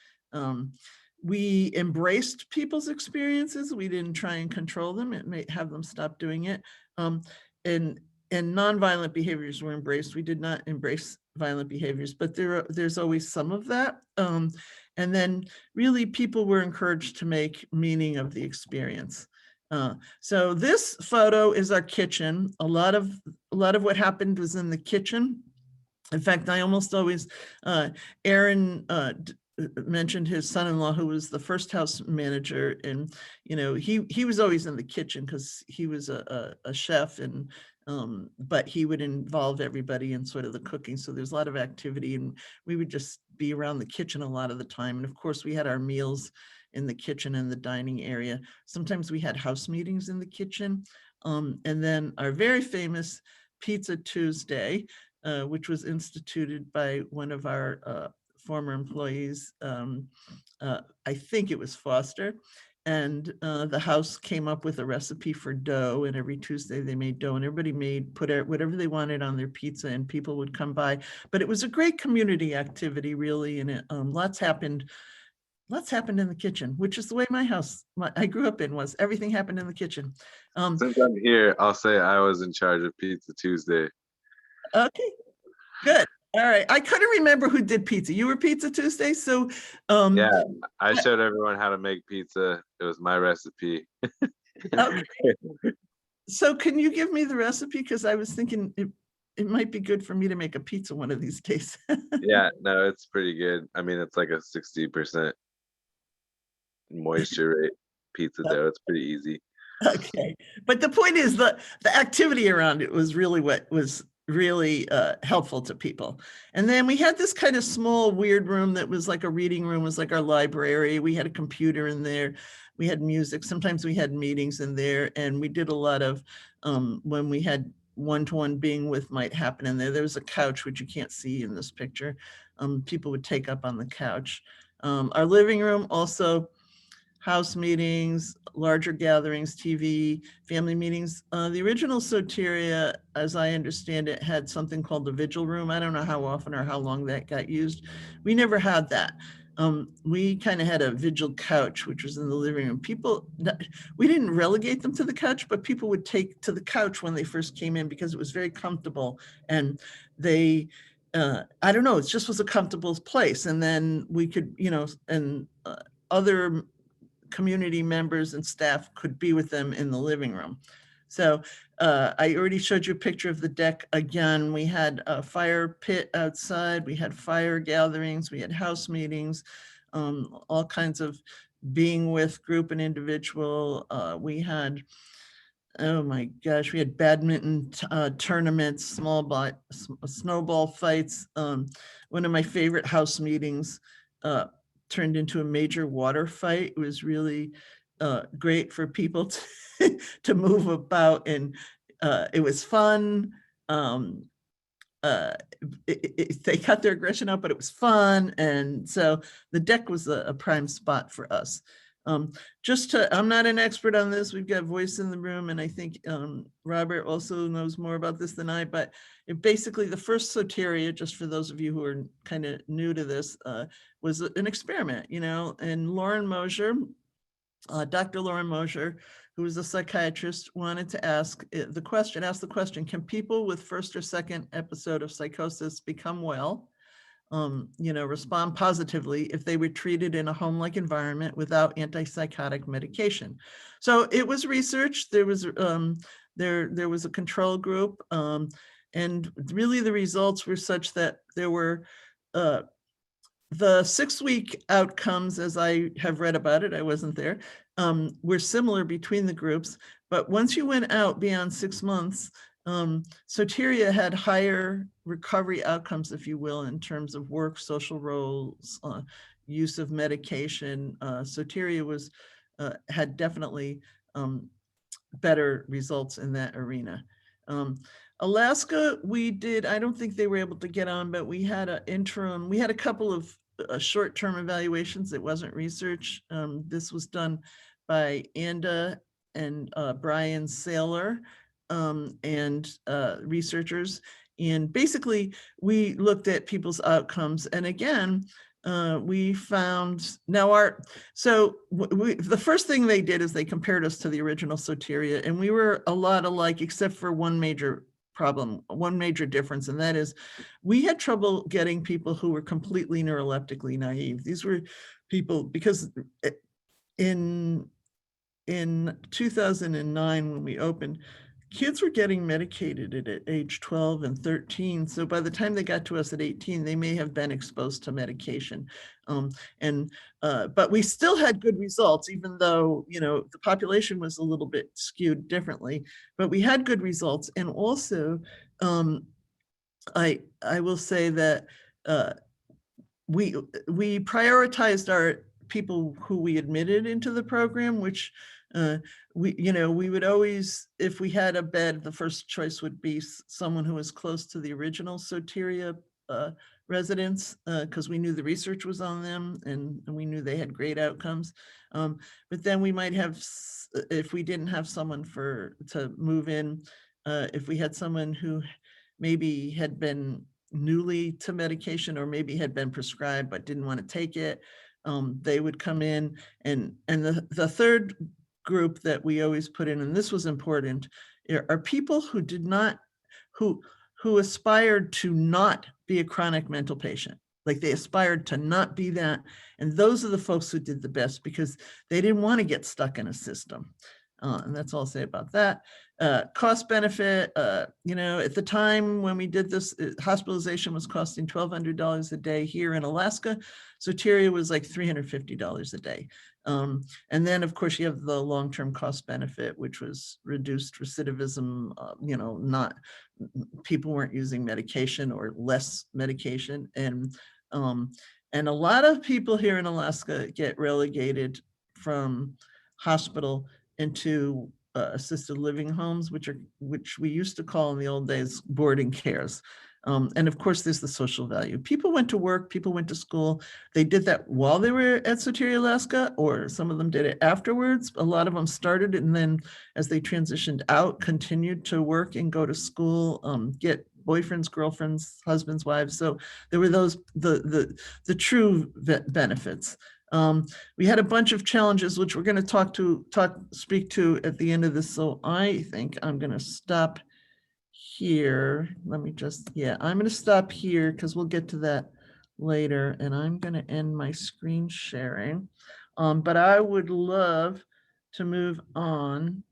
We embraced people's experiences. We didn't try and control them. It may have them stop doing it. And nonviolent behaviors were embraced. We did not embrace violent behaviors, but there's always some of that. And then really people were encouraged to make meaning of the experience. So this photo is our kitchen. A lot of what happened was in the kitchen. In fact, I almost always, Aaron mentioned his son-in-law, who was the first house manager, and you know, he was always in the kitchen because he was a chef, and but he would involve everybody in sort of the cooking. So there's a lot of activity, and we would just be around the kitchen a lot of the time. And of course, we had our meals in the kitchen and the dining area. Sometimes we had house meetings in the kitchen, and then our very famous Pizza Tuesday, which was instituted by one of our former employees. I think it was Foster. And the house came up with a recipe for dough, and every Tuesday they made dough, and everybody put whatever they wanted on their pizza, and people would come by. But it was a great community activity, really, and lots happened in the kitchen, which is the way my house I grew up in was. Everything happened in the kitchen. Since I'm here, I'll say I was in charge of Pizza Tuesday. Okay, good. All right. I couldn't remember who did pizza. You were Pizza Tuesday, so yeah, I showed everyone how to make pizza. It was my recipe. Okay. So can you give me the recipe? Because I was thinking it might be good for me to make a pizza one of these days. Yeah, no, it's pretty good. I mean, it's like a 60% moisture rate pizza dough. It's pretty easy. Okay, but the point is the activity around it was really what was really helpful to people. And then we had this kind of small weird room that was like a reading room, was like our library. We had a computer in there. We had music. Sometimes we had meetings in there, and we did a lot of when we had one-to-one being with might happen in there. There was a couch, which you can't see in this picture. People would take up on the couch. Our living room also, house meetings, larger gatherings, TV, family meetings. The original Soteria, as I understand it, had something called the vigil room. I don't know how often or how long that got used. We never had that. We kind of had a vigil couch, which was in the living room. People, we didn't relegate them to the couch, but people would take to the couch when they first came in because it was very comfortable. And they, I don't know, it just was a comfortable place. And then we could, you know, and other community members and staff could be with them in the living room. So I already showed you a picture of the deck. Again, we had a fire pit outside, we had fire gatherings, we had house meetings, all kinds of being with group and individual. We had, oh my gosh, we had badminton tournaments, snowball fights. One of my favorite house meetings turned into a major water fight. It was really great for people to move about, and it was fun. They cut their aggression out, but it was fun. And so the deck was a prime spot for us. I'm not an expert on this. We've got voice in the room, and I think Robert also knows more about this than I, but basically the first Soteria, just for those of you who are kind of new to this, was an experiment, you know, and Lauren Mosier, Dr. Lauren Mosier, who was a psychiatrist, wanted to ask the question, can people with first or second episode of psychosis become well? You know, respond positively if they were treated in a home-like environment without antipsychotic medication. So it was research. There was there was a control group, and really the results were such that there were the 6-week outcomes, as I have read about it, I wasn't there, were similar between the groups. But once you went out beyond 6 months, Soteria had higher recovery outcomes, if you will, in terms of work, social roles, use of medication. Soteria was had definitely better results in that arena. Alaska, we did, I don't think they were able to get on, but we had an interim, we had a couple of short-term evaluations. It wasn't research. This was done by Anda and Brian Saylor and researchers. And basically, we looked at people's outcomes. And again, we found now the first thing they did is they compared us to the original Soteria, and we were a lot alike, except for one major problem, one major difference, and that is we had trouble getting people who were completely neuroleptically naive. These were people, because in 2009, when we opened, kids were getting medicated at age 12 and 13. So by the time they got to us at 18, they may have been exposed to medication. But we still had good results, even though, you know, the population was a little bit skewed differently, but we had good results. And also, I will say that we prioritized our people who we admitted into the program, which we would always, if we had a bed, the first choice would be someone who was close to the original Soteria residents, because we knew the research was on them, and we knew they had great outcomes. But then we might have, if we didn't have someone to move in, if we had someone who maybe had been newly to medication or maybe had been prescribed but didn't want to take it, they would come in. And the third group that we always put in, and this was important, are people who did not, who aspired to not be a chronic mental patient. Like they aspired to not be that. And those are the folks who did the best because they didn't want to get stuck in a system. And that's all I'll say about that. Cost benefit, you know, at the time when we did this, hospitalization was costing $1,200 a day here in Alaska. Soteria was like $350 a day. And then of course you have the long-term cost benefit, which was reduced recidivism, you know, not, people weren't using medication or less medication. And a lot of people here in Alaska get relegated from hospital into assisted living homes, which we used to call in the old days boarding cares. And of course, there's the social value. People went to work, people went to school. They did that while they were at Soteria, Alaska, or some of them did it afterwards. A lot of them started and then as they transitioned out, continued to work and go to school, get boyfriends, girlfriends, husbands, wives. So there were those, the true benefits. We had a bunch of challenges, which we're going to speak to at the end of this. So I think I'm going to stop here. Let me just, I'm going to stop here because we'll get to that later. And I'm going to end my screen sharing. But I would love to move on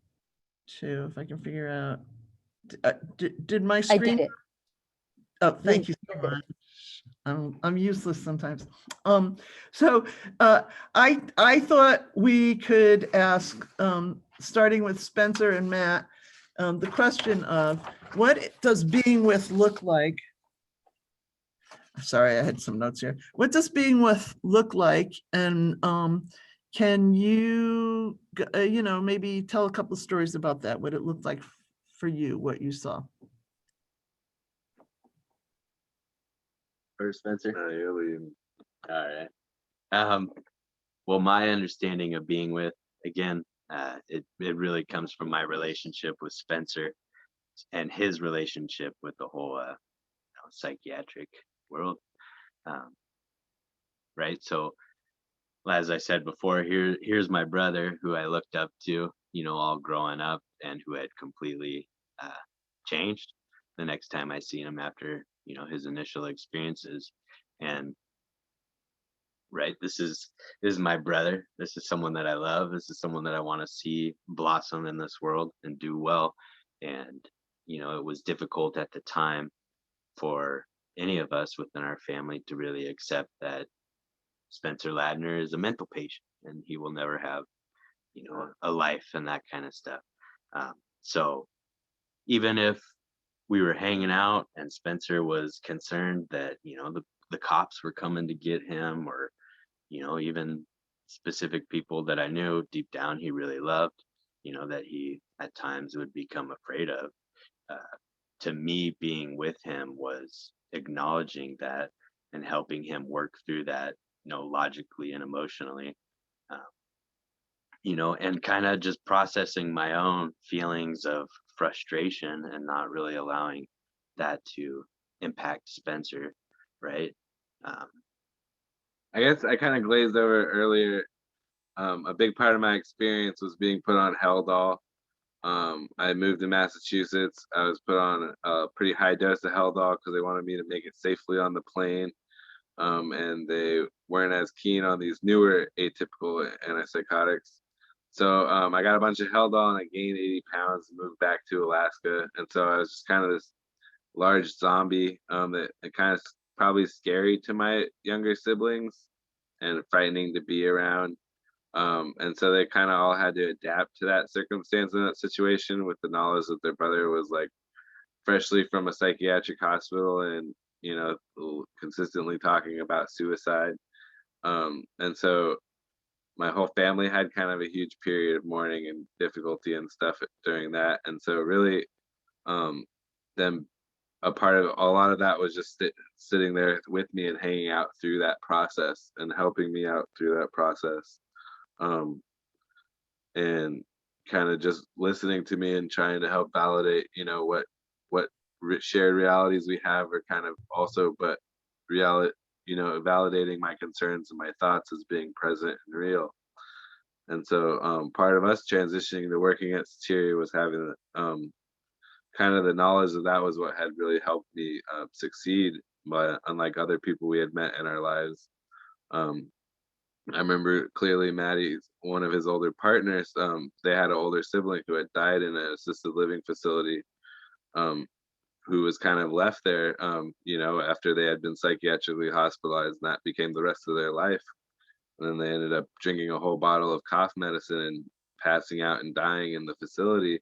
to, if I can figure out, did my screen? I did it. Oh, thank you so much. I'm useless sometimes. So I thought we could ask, starting with Spencer and Matt, the question of what does being with look like? Sorry, I had some notes here. What does being with look like? And can you, you know, maybe tell a couple of stories about that, what it looked like for you, what you saw? First, Spencer. You're leading. All right. Well, my understanding of being with, again, it really comes from my relationship with Spencer and his relationship with the whole psychiatric world. Right. So as I said before, here's my brother who I looked up to, you know, all growing up, and who had completely changed the next time I seen him after, you know, his initial experiences. And right, this is my brother. This is someone that I love. This is someone that I want to see blossom in this world and do well. And you know, it was difficult at the time for any of us within our family to really accept that Spencer Ladner is a mental patient and he will never have, you know, a life and that kind of stuff. So even if we were hanging out and Spencer was concerned that, you know, the cops were coming to get him, or, you know, even specific people that I knew deep down he really loved, you know, that he at times would become afraid of. To me, being with him was acknowledging that and helping him work through that, you know, logically and emotionally, you know, and kind of just processing my own feelings of frustration and not really allowing that to impact Spencer, right? I guess I kind of glazed over earlier. A big part of my experience was being put on Haldol. I moved to Massachusetts. I was put on a pretty high dose of Haldol because they wanted me to make it safely on the plane. And they weren't as keen on these newer atypical antipsychotics. So I got a bunch of Haldol and I gained 80 pounds and moved back to Alaska. And so I was just kind of this large zombie that kind of probably scary to my younger siblings and frightening to be around. And so they kind of all had to adapt to that circumstance in that situation, with the knowledge that their brother was like freshly from a psychiatric hospital and, you know, consistently talking about suicide. And so my whole family had kind of a huge period of mourning and difficulty and stuff during that. And so really, then a part of a lot of that was just sitting there with me and hanging out through that process and helping me out through that process. And kind of just listening to me and trying to help validate, you know, what shared realities we have, are kind of also, but reality, you know, validating my concerns and my thoughts as being present and real. And so part of us transitioning to working at Soteria was having kind of the knowledge that that was what had really helped me succeed, but unlike other people we had met in our lives. I remember clearly Maddie's one of his older partners. They had an older sibling who had died in an assisted living facility, um, who was kind of left there, after they had been psychiatrically hospitalized, and that became the rest of their life. And then they ended up drinking a whole bottle of cough medicine and passing out and dying in the facility.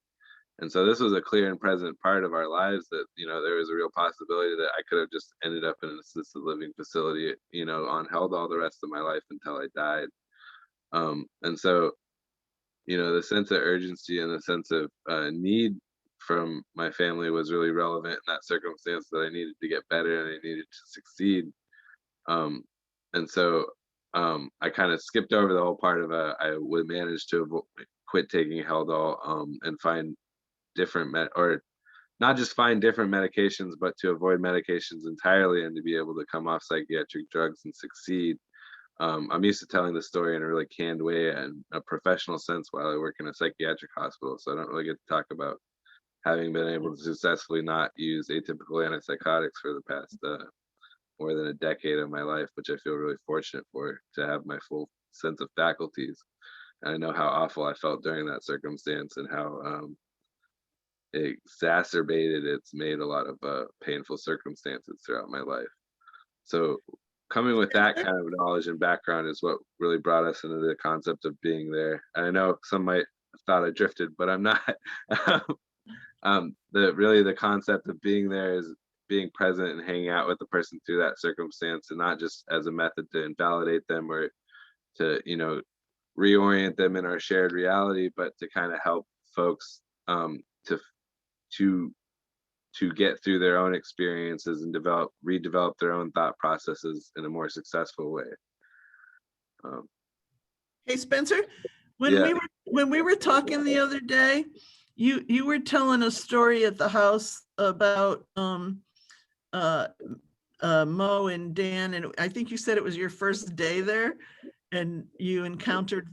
And so this was a clear and present part of our lives that, there was a real possibility that I could have just ended up in an assisted living facility, on held all the rest of my life until I died. And so, the sense of urgency and the sense of need from my family was really relevant in that circumstance, that I needed to get better and I needed to succeed. And so I kind of skipped over the whole part of I would manage to quit taking Haldol, and find different or not just find different medications, but to avoid medications entirely and to be able to come off psychiatric drugs and succeed. I'm used to telling the story in a really canned way and a professional sense while I work in a psychiatric hospital, so I don't really get to talk about having been able to successfully not use atypical antipsychotics for the past more than a decade of my life, which I feel really fortunate for, to have my full sense of faculties. And I know how awful I felt during that circumstance and how exacerbated it's made a lot of painful circumstances throughout my life. So coming with that kind of knowledge and background is what really brought us into the concept of being there. And I know some might have thought I drifted, but I'm not. The concept of being there is being present and hanging out with the person through that circumstance, and not just as a method to invalidate them or to reorient them in our shared reality, but to kind of help folks to get through their own experiences and redevelop their own thought processes in a more successful way. Hey, Spencer, when Yeah. we were talking the other day, you were telling a story at the house about Mo and Dan, and I think you said it was your first day there, and you encountered.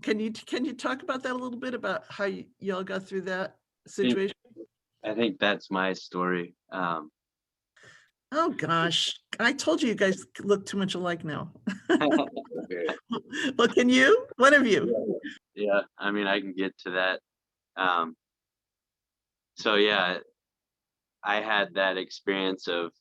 Can you talk about that a little bit, about how y'all got through that situation? I think that's my story. Oh gosh, I told you guys look too much alike now. Well, can you? One of you? Yeah, I mean, I can get to that. So yeah, I had that experience of,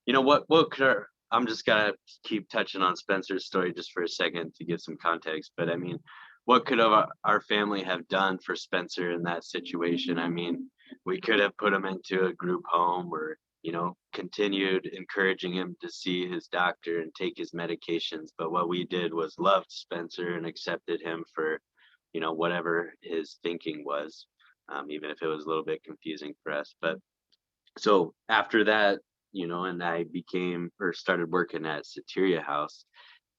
what could I'm just gonna keep touching on Spencer's story just for a second to give some context. But I mean, what could our family have done for Spencer in that situation? I mean, we could have put him into a group home or, continued encouraging him to see his doctor and take his medications. But what we did was loved Spencer and accepted him for, whatever his thinking was, even if it was a little bit confusing for us. But so after that, and I started working at Soteria House.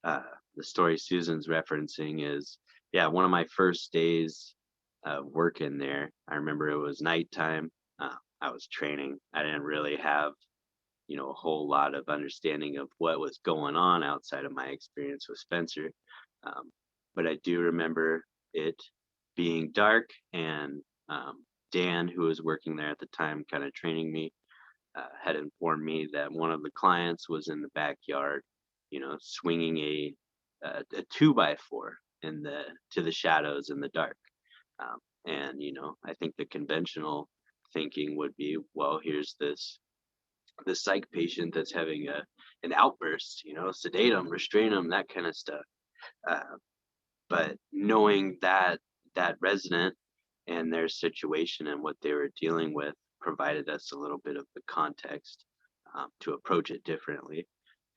The story Susan's referencing is, one of my first days working there. I remember it was nighttime. I was training. I didn't really have, a whole lot of understanding of what was going on outside of my experience with Spencer. But I do remember it being dark, and Dan, who was working there at the time, kind of training me, had informed me that one of the clients was in the backyard, swinging a 2x4 to the shadows in the dark. And I think the conventional thinking would be, well, here's the psych patient that's having an outburst, sedate them, restrain them, that kind of stuff. But knowing that resident and their situation and what they were dealing with provided us a little bit of the context to approach it differently.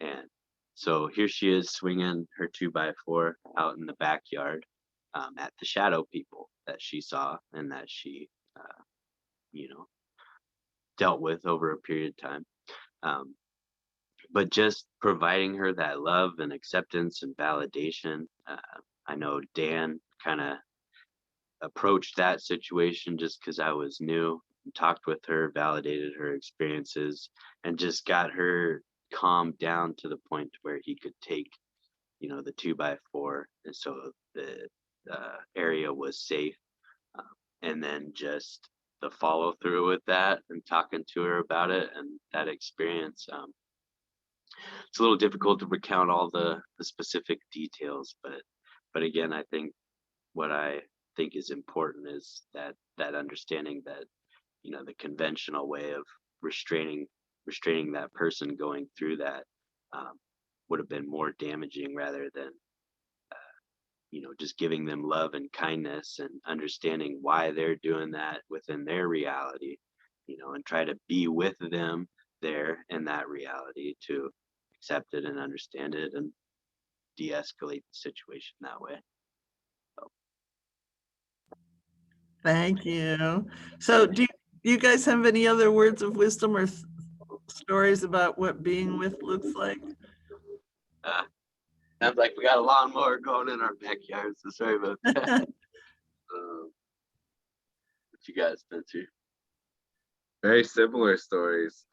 And so here she is swinging her 2x4 out in the backyard at the shadow people that she saw and that she, dealt with over a period of time. But just providing her that love and acceptance and validation. I know Dan kind of approached that situation just because I was new, talked with her, validated her experiences, and just got her calmed down to the point where he could take, the 2x4. And so the area was safe. And then just the follow through with that and talking to her about it and that experience. it's a little difficult to recount all the specific details, but again, I think what I think is important is that understanding that, you know, the conventional way of restraining that person going through that would have been more damaging, rather than you know, just giving them love and kindness and understanding why they're doing that within their reality, you know, and try to be with them there in that reality to accept it and understand it and de-escalate the situation that way. Thank you. So do you guys have any other words of wisdom or stories about what being with looks like? Sounds like we got a lawnmower going in our backyard, so sorry about that. What you guys been through? Very similar stories.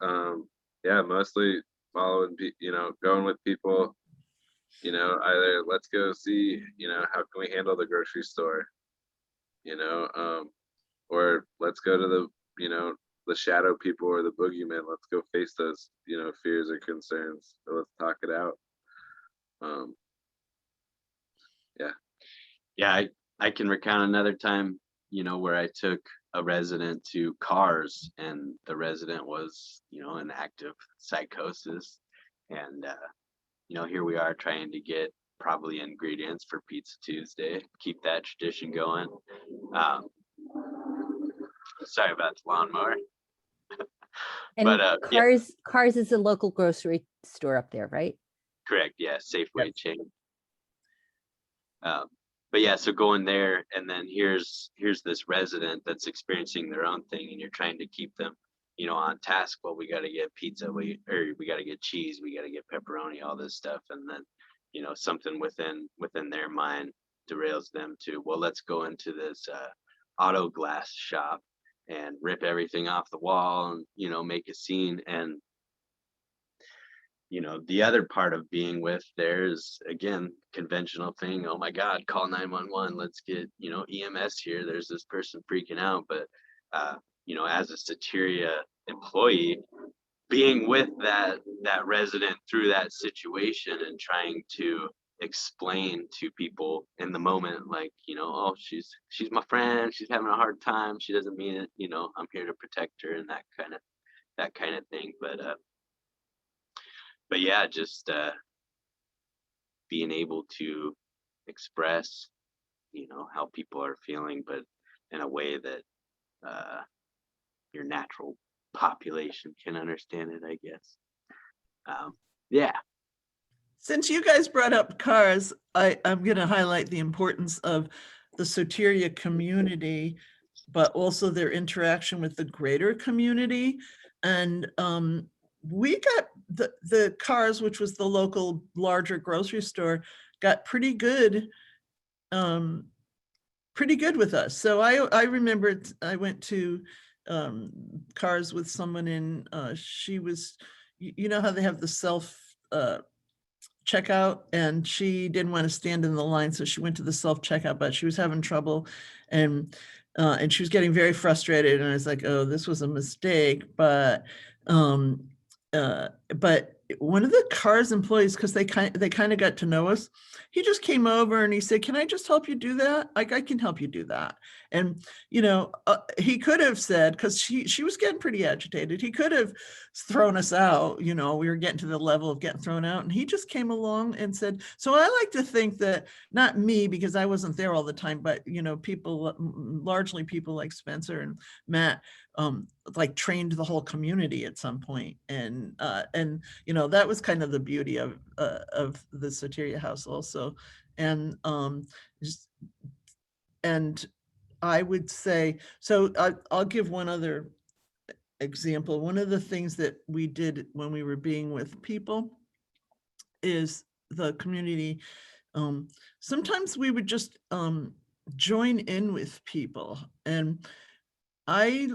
Yeah, mostly following, you know, going with people, you know, either let's go see, you know, how can we handle the grocery store, you know, or let's go to the, you know, the shadow people or the boogeyman. Let's go face those, you know, fears or concerns. So let's talk it out. Yeah, I can recount another time, you know, where I took a resident to Cars, and the resident was, you know, in active psychosis, and you know, here we are trying to get probably ingredients for Pizza Tuesday, keep that tradition going. Sorry about the lawnmower. And But yeah, Cars is a local grocery store up there, right? correct. Yeah, Safeway chain. But yeah, so going there, and then here's this resident that's experiencing their own thing, and you're trying to keep them, you know, on task. Well, we got to get pizza, we got to get cheese, we got to get pepperoni, all this stuff, and then, you know, something within their mind derails them to, well, let's go into this auto glass shop and rip everything off the wall, and, you know, make a scene. And you know, the other part of being with there is, again, conventional thing. Oh my God, call 911. Let's get, you know, EMS here. There's this person freaking out. But, you know, as a Soteria employee, being with that resident through that situation and trying to explain to people in the moment, like, you know, oh, she's my friend. She's having a hard time. She doesn't mean it. You know, I'm here to protect her, and that kind of thing. But yeah, just being able to express, you know, how people are feeling, but in a way that your natural population can understand it, I guess. Yeah. Since you guys brought up Cars, I'm going to highlight the importance of the Soteria community, but also their interaction with the greater community. And we got the Cars, which was the local larger grocery store, got pretty good with us. So I remembered I went to Cars with someone, and she was, you know how they have the self checkout, and she didn't want to stand in the line, so she went to the self checkout, but she was having trouble, and she was getting very frustrated, and I was like, oh, this was a mistake. But one of the Cars employees, because they kind of got to know us, he just came over and he said, can I just help you do that? Like, I can help you do that. And, you know, he could have said, because she was getting pretty agitated, he could have thrown us out. You know, we were getting to the level of getting thrown out. And he just came along and said, so I like to think that, not me, because I wasn't there all the time, but, you know, people, largely people like Spencer and Matt, like trained the whole community at some point. And you know, that was kind of the beauty of the Soteria House also. And I would say, so I'll give one other example. One of the things that we did when we were being with people is the community. Sometimes we would just join in with people. And I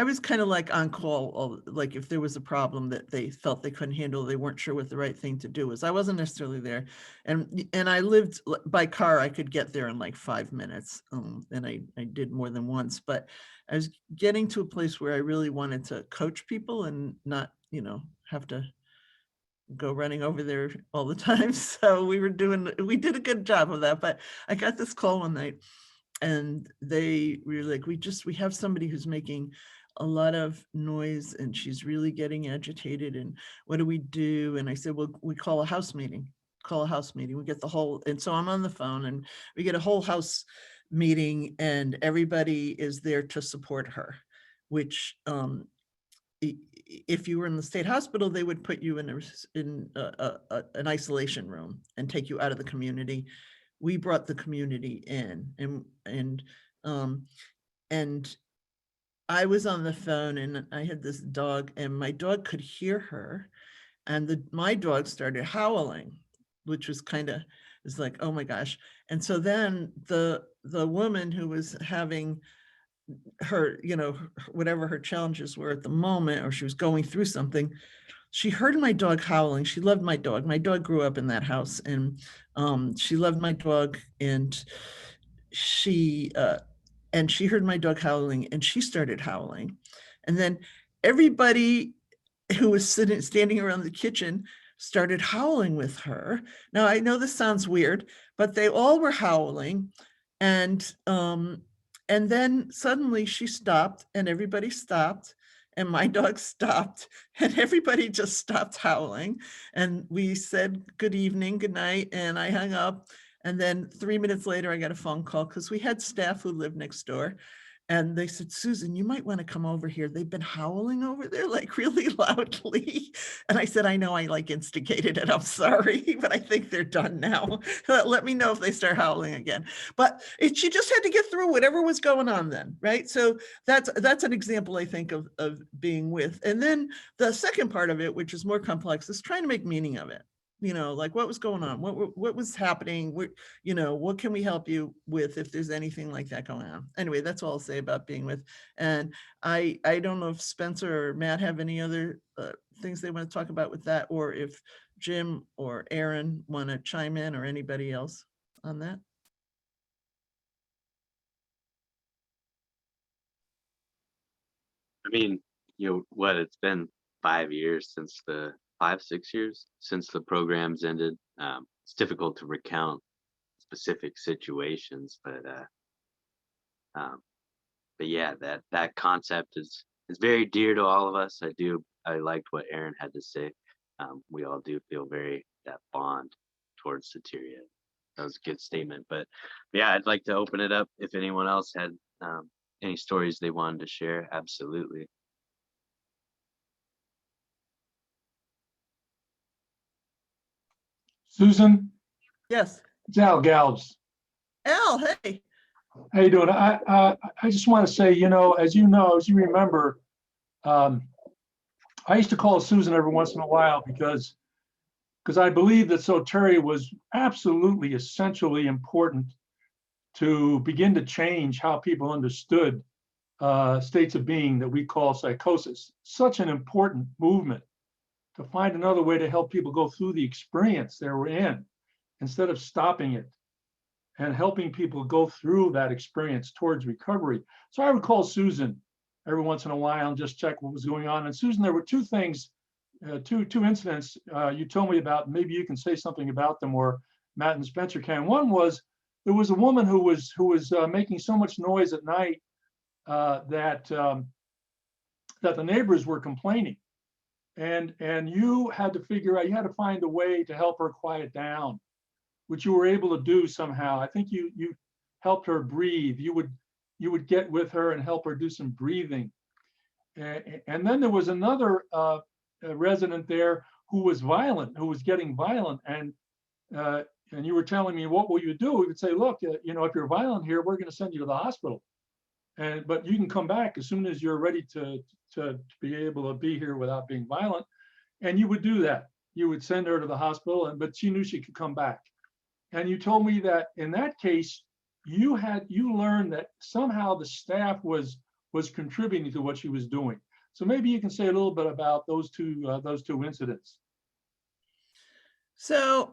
was kind of like on call, like if there was a problem that they felt they couldn't handle, they weren't sure what the right thing to do was. I wasn't necessarily there. And I lived by car, I could get there in like 5 minutes. And I did more than once, but I was getting to a place where I really wanted to coach people and not, you know, have to go running over there all the time. So we did a good job of that. But I got this call one night and we were like, we have somebody who's making a lot of noise and she's really getting agitated, and what do we do? And I said, well, we call a house meeting. We get the whole, and so I'm on the phone and we get a whole house meeting and everybody is there to support her, which if you were in the state hospital, they would put you in an isolation room and take you out of the community. We brought the community in, and I was on the phone and I had this dog, and my dog could hear her, and my dog started howling, which was it's like, oh my gosh. And so then the woman who was having her, whatever her challenges were at the moment, or she was going through something, she heard my dog howling. She loved my dog. My dog grew up in that house, and she loved my dog, and she heard my dog howling, and she started howling. And then everybody who was standing around the kitchen started howling with her. Now, I know this sounds weird, but they all were howling. And then suddenly she stopped, and everybody stopped, and my dog stopped, and everybody just stopped howling. And we said, good evening, good night, and I hung up. And then 3 minutes later, I got a phone call because we had staff who lived next door. And they said, Susan, you might want to come over here. They've been howling over there like really loudly. And I said, I know I instigated it. I'm sorry, but I think they're done now. Let me know if they start howling again. But she just had to get through whatever was going on then, right? So that's an example, I think, of being with. And then the second part of it, which is more complex, is trying to make meaning of it. Like what was going on? What was happening? What can we help you with if there's anything like that going on? Anyway, that's all I'll say about being with. And I don't know if Spencer or Matt have any other things they want to talk about with that, or if Jim or Aaron want to chime in, or anybody else on that. I mean, it's been 5 years since 5-6 years since the program's ended. It's difficult to recount specific situations, but yeah, that concept is very dear to all of us. I liked what Aaron had to say. We all do feel that bond towards Soteria. That was a good statement. But yeah, I'd like to open it up if anyone else had any stories they wanted to share. Absolutely. Susan? Yes. It's Al Galbs. Al, hey. How you doing? I just want to say, as you remember, I used to call Susan every once in a while because I believe that Soteria was absolutely essentially important to begin to change how people understood states of being that we call psychosis. Such an important movement to find another way to help people go through the experience they were in instead of stopping it, and helping people go through that experience towards recovery. So I would call Susan every once in a while and just check what was going on. And Susan, there were two things, two incidents you told me about. Maybe you can say something about them, or Matt and Spencer can. One was, there was a woman who was making so much noise at night that the neighbors were complaining. And you had to find a way to help her quiet down, which you were able to do somehow. I think you helped her breathe. You would get with her and help her do some breathing. And then there was another resident there who was getting violent. And you were telling me, what will you do? We would say, look, if you're violent here, we're going to send you to the hospital. But you can come back as soon as you're ready to be able to be here without being violent. And you would do that. You would send her to the hospital, but she knew she could come back. And you told me that in that case, you learned that somehow the staff was contributing to what she was doing. So maybe you can say a little bit about those two incidents. So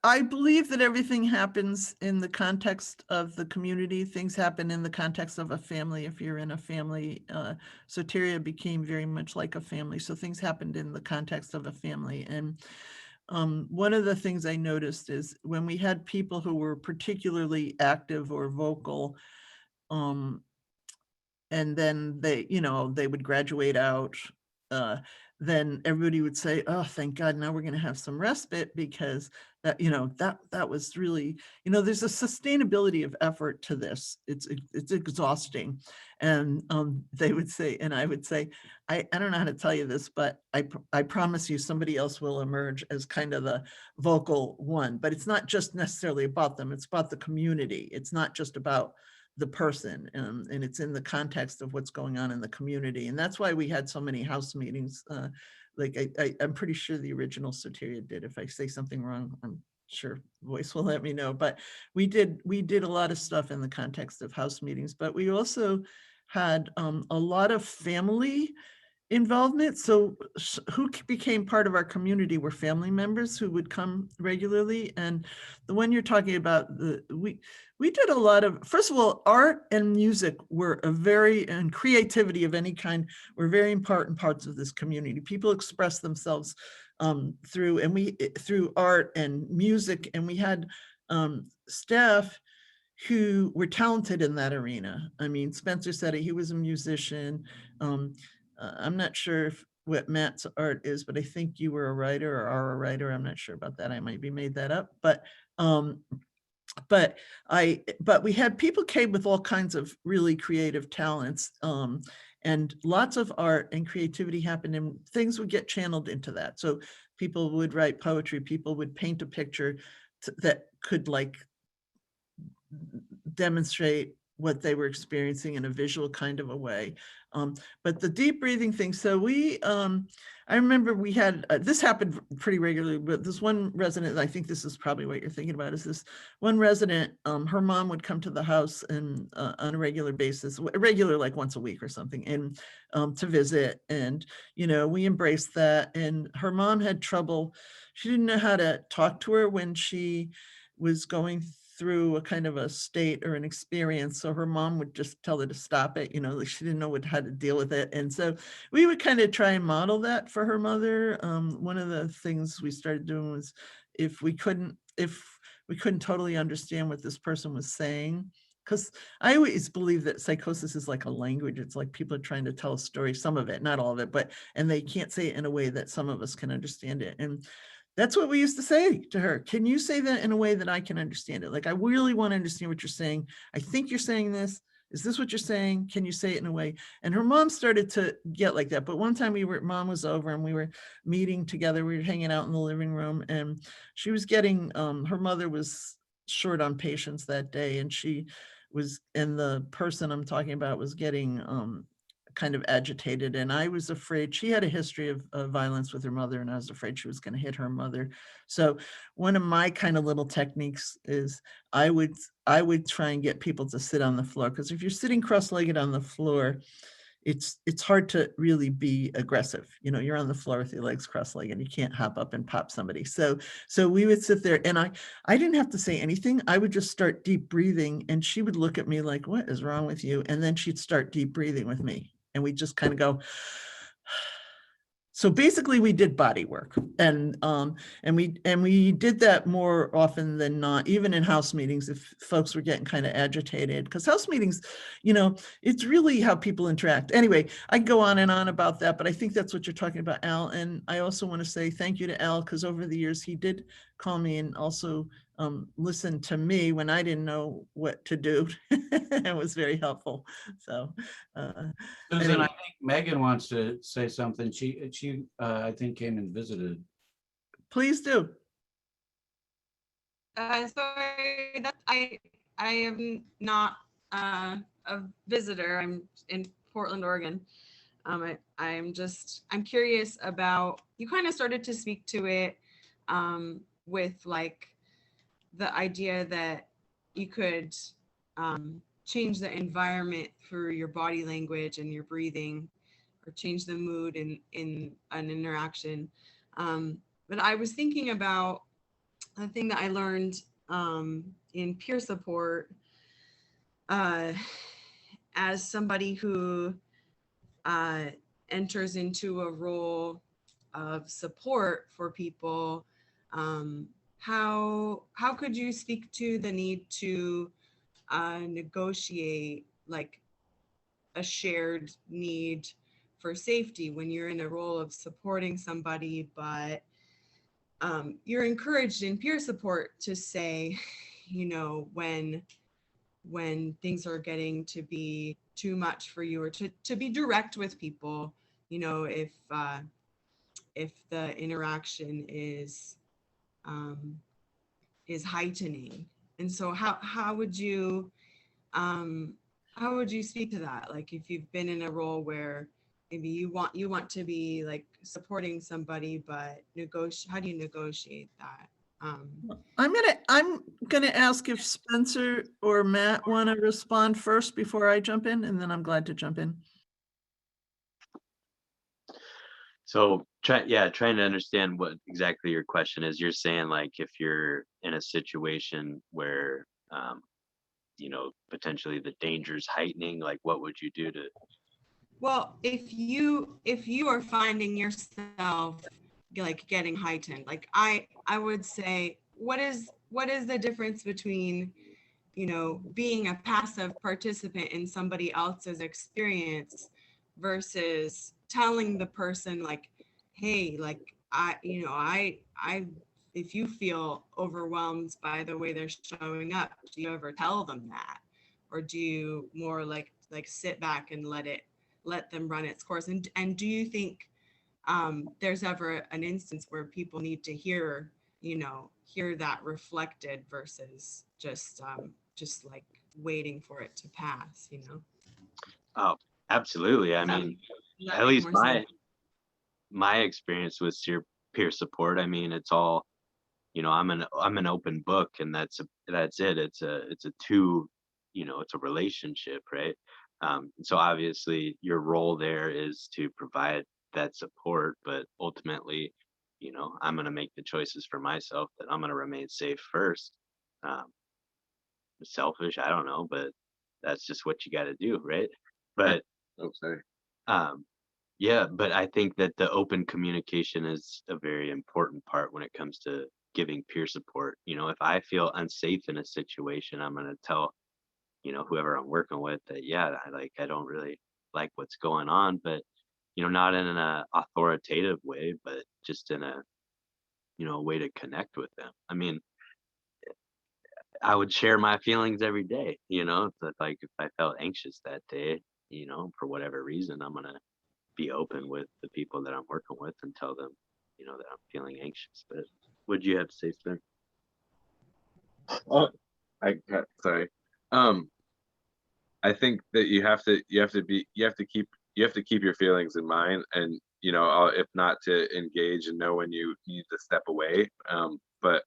I believe that everything happens in the context of the community. Things happen in the context of a family. If you're in a family, Soteria became very much like a family. So things happened in the context of a family. And one of the things I noticed is when we had people who were particularly active or vocal, and then they, they would graduate out, then everybody would say, oh, thank God, now we're going to have some respite, because that, that was really, there's a sustainability of effort to this. It's exhausting. And they would say, and I would say, I don't know how to tell you this, but I promise you somebody else will emerge as kind of the vocal one. But it's not just necessarily about them. It's about the community. It's not just about the person, and it's in the context of what's going on in the community. And that's why we had so many house meetings. Like I'm pretty sure the original Soteria did. If I say something wrong, I'm sure Voice will let me know. But we did a lot of stuff in the context of house meetings, but we also had a lot of family involvement. So who became part of our community were family members who would come regularly. And the one you're talking about, we did a lot of, first of all, art and music were and creativity of any kind were very important parts of this community. People express themselves through art and music, and we had staff who were talented in that arena. I mean, Spencer said it, he was a musician. I'm not sure what Matt's art is, but I think you were a writer or are a writer. I'm not sure about that. I might be made that up, but we had people came with all kinds of really creative talents, and lots of art and creativity happened, and things would get channeled into that. So people would write poetry, people would paint a picture that could like demonstrate what they were experiencing in a visual kind of a way. But the deep breathing thing, so I remember we had, this happened pretty regularly, but this one resident, I think this is probably what you're thinking about, is this one resident, her mom would come to the house and on a regular basis, regular like once a week or something, and to visit. And, we embraced that. And her mom had trouble, she didn't know how to talk to her when she was going through a kind of a state or an experience. So her mom would just tell her to stop it, like she didn't know how to deal with it. And so we would kind of try and model that for her mother. One of the things we started doing was if we couldn't totally understand what this person was saying, because I always believe that psychosis is like a language. It's like people are trying to tell a story, some of it, not all of it, and they can't say it in a way that some of us can understand it. And that's what we used to say to her. Can you say that in a way that I can understand it? Like, I really want to understand what you're saying. I think you're saying this. Is this what you're saying? Can you say it in a way? And her mom started to get like that. But one time mom was over and we were meeting together. We were hanging out in the living room, and she was getting, her mother was short on patience that day. And the person I'm talking about was getting, kind of agitated, and I was afraid. She had a history of violence with her mother, and I was afraid she was going to hit her mother. So one of my kind of little techniques is I would try and get people to sit on the floor, because if you're sitting cross-legged on the floor, it's hard to really be aggressive. You're on the floor with your legs cross-legged, you can't hop up and pop somebody. So we would sit there, and I didn't have to say anything. I would just start deep breathing, and she would look at me like, what is wrong with you? And then she'd start deep breathing with me, and we just kind of go. So basically we did body work, and we did that more often than not, even in house meetings, if folks were getting kind of agitated, because house meetings, it's really how people interact. Anyway, I can go on and on about that, but I think that's what you're talking about, Al. And I also want to say thank you to Al, because over the years he did call me and also listen to me when I didn't know what to do. It was very helpful. So Susan, anyway. I think Megan wants to say something. She I think came and visited. Please do. Sorry, that I am not a visitor. I'm in Portland, Oregon. I'm curious about, you kind of started to speak to it with like the idea that you could change the environment through your body language and your breathing, or change the mood in an interaction. But I was thinking about the thing that I learned in peer support, as somebody who enters into a role of support for people, how could you speak to the need to negotiate like a shared need for safety when you're in a role of supporting somebody, but you're encouraged in peer support to say, you know, when things are getting to be too much for you, or to be direct with people, you know, if the interaction is heightening. And so how would you speak to that? Like if you've been in a role where maybe you want to be like supporting somebody, but how do you negotiate that? I'm gonna ask if Spencer or Matt want to respond first before I jump in, and then I'm glad to jump in. So trying to understand what exactly your question is. You're saying like if you're in a situation where you know, potentially the danger's heightening, like what would you do to? Well, if you are finding yourself like getting heightened, like I would say, what is the difference between, you know, being a passive participant in somebody else's experience versus telling the person like, hey, like I if you feel overwhelmed by the way they're showing up, do you ever tell them that? Or do you more like sit back and let them run its course? And do you think there's ever an instance where people need to hear that reflected versus just like waiting for it to pass, you know? Oh, absolutely. I mean, at least my experience with peer support, I mean, it's all, you know, I'm an open book, and that's it. It's a two, you know, it's a relationship, right? So obviously your role there is to provide that support, but ultimately, you know, I'm going to make the choices for myself that I'm going to remain safe first. Selfish, I don't know, but that's just what you got to do, right? But yeah, but I think that the open communication is a very important part when it comes to giving peer support. You know, if I feel unsafe in a situation, I'm going to tell, you know, whoever I'm working with that, yeah, I don't really like what's going on, but, you know, not in an authoritative way, but just in a, you know, a way to connect with them. I mean, I would share my feelings every day, you know, but like if I felt anxious that day, you know, for whatever reason, I'm going to be open with the people that I'm working with and tell them, you know, that I'm feeling anxious. But what'd you have to say, Spencer? Oh, sorry. I think that you have to keep your feelings in mind, and you know, if not to engage and know when you need to step away. But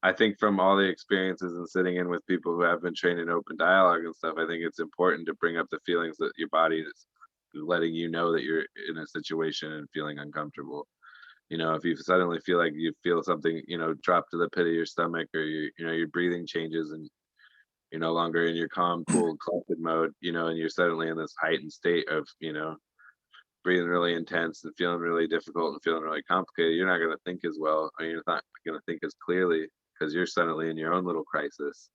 I think from all the experiences and sitting in with people who have been trained in open dialogue and stuff, I think it's important to bring up the feelings that your body is letting you know that you're in a situation and feeling uncomfortable. You know, if you suddenly feel like you feel something, you know, drop to the pit of your stomach, or you know, your breathing changes and you're no longer in your calm, cool, collected mode, you know, and you're suddenly in this heightened state of, you know, breathing really intense and feeling really difficult and feeling really complicated, you're not going to think as well, or you're not going to think as clearly because you're suddenly in your own little crisis,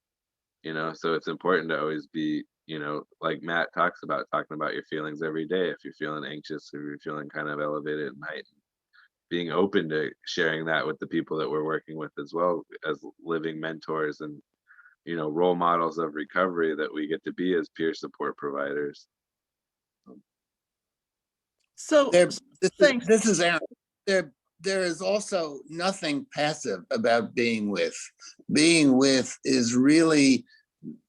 you know. So it's important to always be, you know, like Matt talks about, talking about your feelings every day. If you're feeling anxious, or you're feeling kind of elevated and heightened, being open to sharing that with the people that we're working with as well, as living mentors and, you know, role models of recovery that we get to be as peer support providers. So thanks. This is Aaron. There is also nothing passive about being with. Being with is really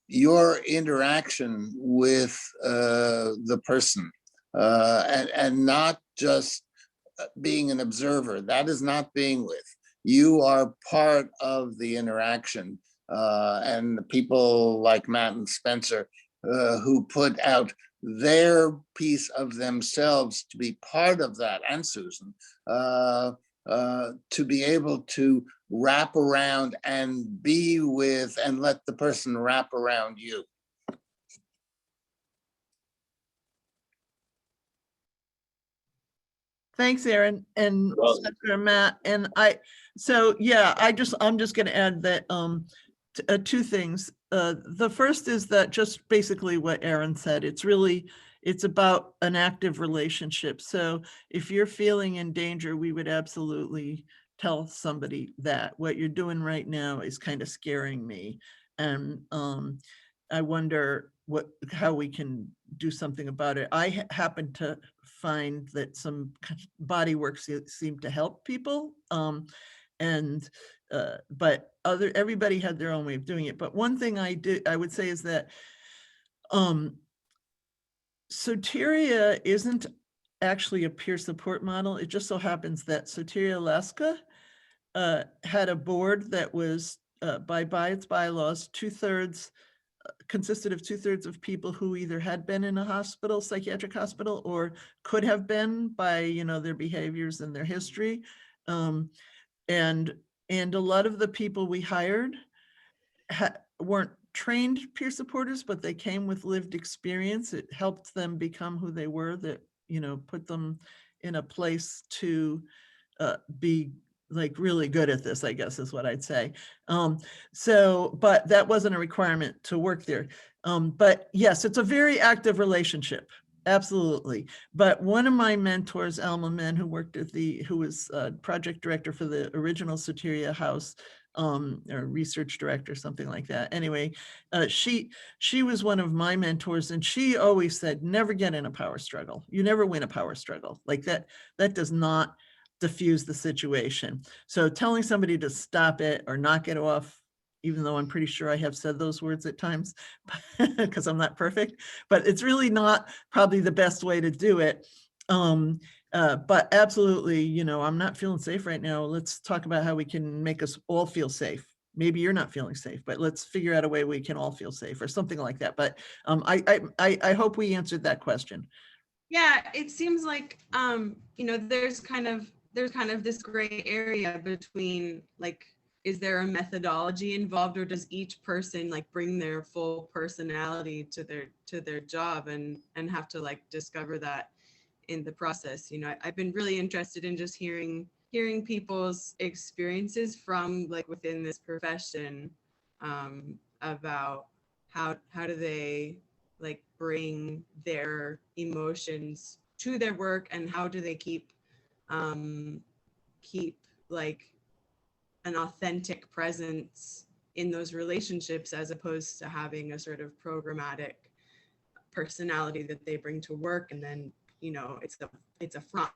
your interaction with the person, and not just being an observer. That is not being with. You are part of the interaction. And the people like Matt and Spencer, who put out their piece of themselves to be part of that, and Susan, to be able to wrap around and be with and let the person wrap around you. Thanks, Aaron and Spencer and Matt. And I'm just going to add that two things. The first is that just basically what Aaron said. It's about an active relationship. So if you're feeling in danger, we would absolutely tell somebody that what you're doing right now is kind of scaring me, and I wonder how we can do something about it. I happen to find that some body work seemed to help people, but everybody had their own way of doing it. But one thing I would say is that Soteria isn't actually a peer support model. It just so happens that Soteria Alaska had a board that was by its bylaws, consisted of 2/3 of people who either had been in a hospital, psychiatric hospital, or could have been by their behaviors and their history, and a lot of the people we hired weren't trained peer supporters, but they came with lived experience. It helped them become who they were, that put them in a place to be like really good at this, I guess is what I'd say. But that wasn't a requirement to work there. But yes, it's a very active relationship. Absolutely. But one of my mentors, Alma Men, who was project director for the original Soteria house, or research director, something like that. Anyway, she was one of my mentors, and she always said, never get in a power struggle. You never win a power struggle. Like that does not diffuse the situation. So telling somebody to stop it or knock it off, even though I'm pretty sure I have said those words at times because I'm not perfect, but it's really not probably the best way to do it. But absolutely, I'm not feeling safe right now. Let's talk about how we can make us all feel safe. Maybe you're not feeling safe, but let's figure out a way we can all feel safe, or something like that. But I hope we answered that question. Yeah, it seems like there's kind of this gray area between, like, is there a methodology involved, or does each person like bring their full personality to their job and have to like discover that in the process? I've been really interested in just hearing people's experiences from like within this profession, about how do they like bring their emotions to their work, and how do they keep like an authentic presence in those relationships, as opposed to having a sort of programmatic personality that they bring to work, and then it's a front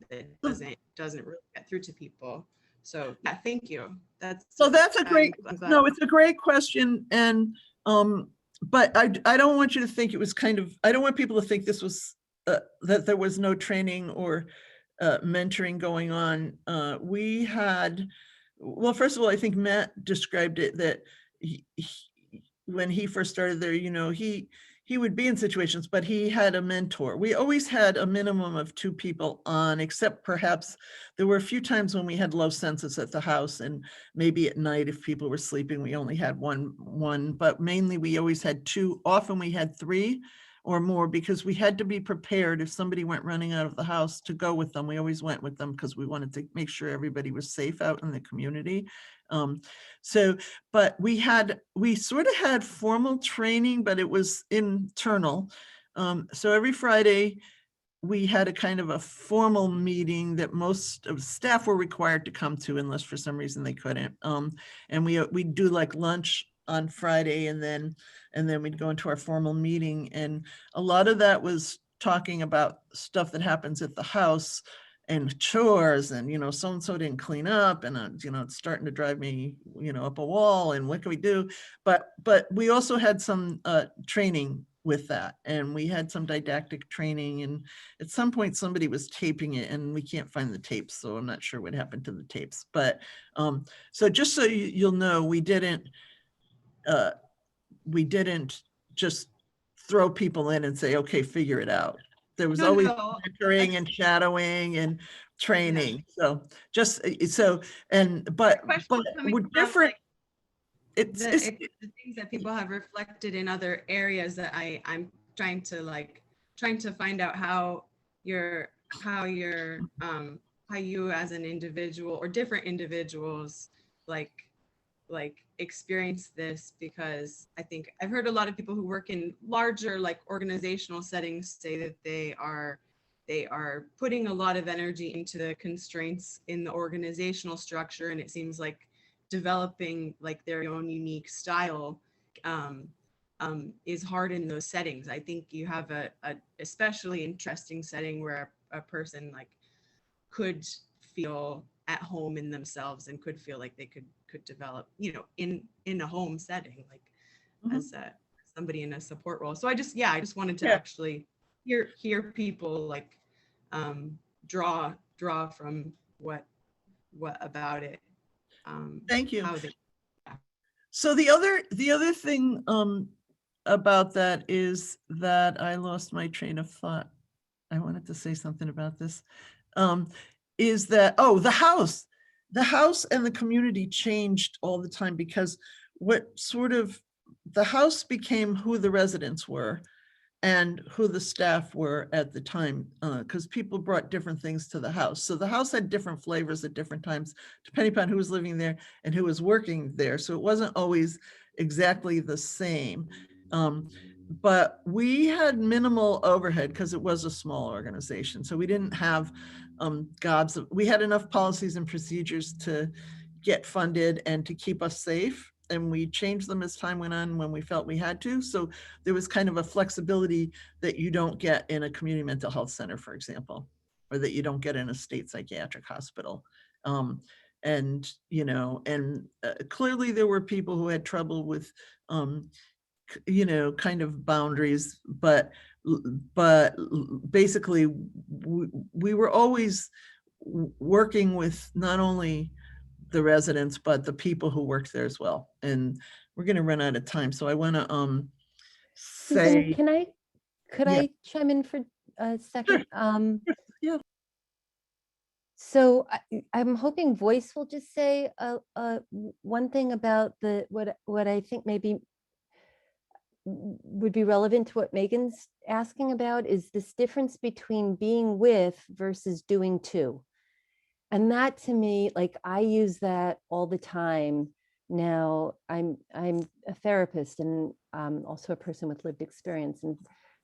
that doesn't really get through to people. So yeah, thank you. It's a great question. And but I don't want you to think it was I don't want people to think this was that there was no training or mentoring going on. We had, well, first of all, I think Matt described it that when he first started there, he would be in situations, but he had a mentor. We always had a minimum of 2 people on, except perhaps there were a few times when we had low census at the house, and maybe at night if people were sleeping, we only had one, but mainly we always had 2. Often we had 3 or more, because we had to be prepared if somebody went running out of the house to go with them. We always went with them because we wanted to make sure everybody was safe out in the community. But we sort of had formal training, but it was internal. So every Friday we had a kind of a formal meeting that most of staff were required to come to, unless for some reason they couldn't. And we'd do like lunch on Friday, and then we'd go into our formal meeting. And a lot of that was talking about stuff that happens at the house and chores, and so-and-so didn't clean up, and it's starting to drive me up a wall, and what can we do? But we also had some training with that, and we had some didactic training, and at some point somebody was taping it, and we can't find the tapes, so I'm not sure what happened to the tapes. But so just so you'll know, we didn't just throw people in and say, okay, figure it out. There was always mentoring and shadowing, and training. So just so but we're different. It's the things that people have reflected in other areas that I'm trying to find out how you as an individual or different individuals like experience this, because I think I've heard a lot of people who work in larger like organizational settings say that they are putting a lot of energy into the constraints in the organizational structure, and it seems like developing like their own unique style is hard in those settings. I think you have a especially interesting setting where a person like could feel at home in themselves and could feel like they could develop, you know, in a home setting, like as somebody in a support role. So I just wanted to actually hear people like draw from what about it. Thank you. So the other thing about that is that I lost my train of thought. I wanted to say something about this. Is that, the house and the community changed all the time, because the house became who the residents were and who the staff were at the time, because people brought different things to the house. So the house had different flavors at different times, depending upon who was living there and who was working there. So it wasn't always exactly the same. But we had minimal overhead because it was a small organization. So we didn't have we had enough policies and procedures to get funded and to keep us safe. And we changed them as time went on when we felt we had to. So there was kind of a flexibility that you don't get in a community mental health center, for example, or that you don't get in a state psychiatric hospital. And, you know, clearly there were people who had trouble with, you know, kind of boundaries, but basically we were always working with not only the residents, but the people who worked there as well. And we're going to run out of time. So I want to say, Susan, could I chime in for a second? Yeah. So I'm hoping Voice will just say one thing about what I think maybe would be relevant to what Megan's asking about, is this difference between being with versus doing to. And that, to me, like, I use that all the time now. I'm a therapist and also a person with lived experience.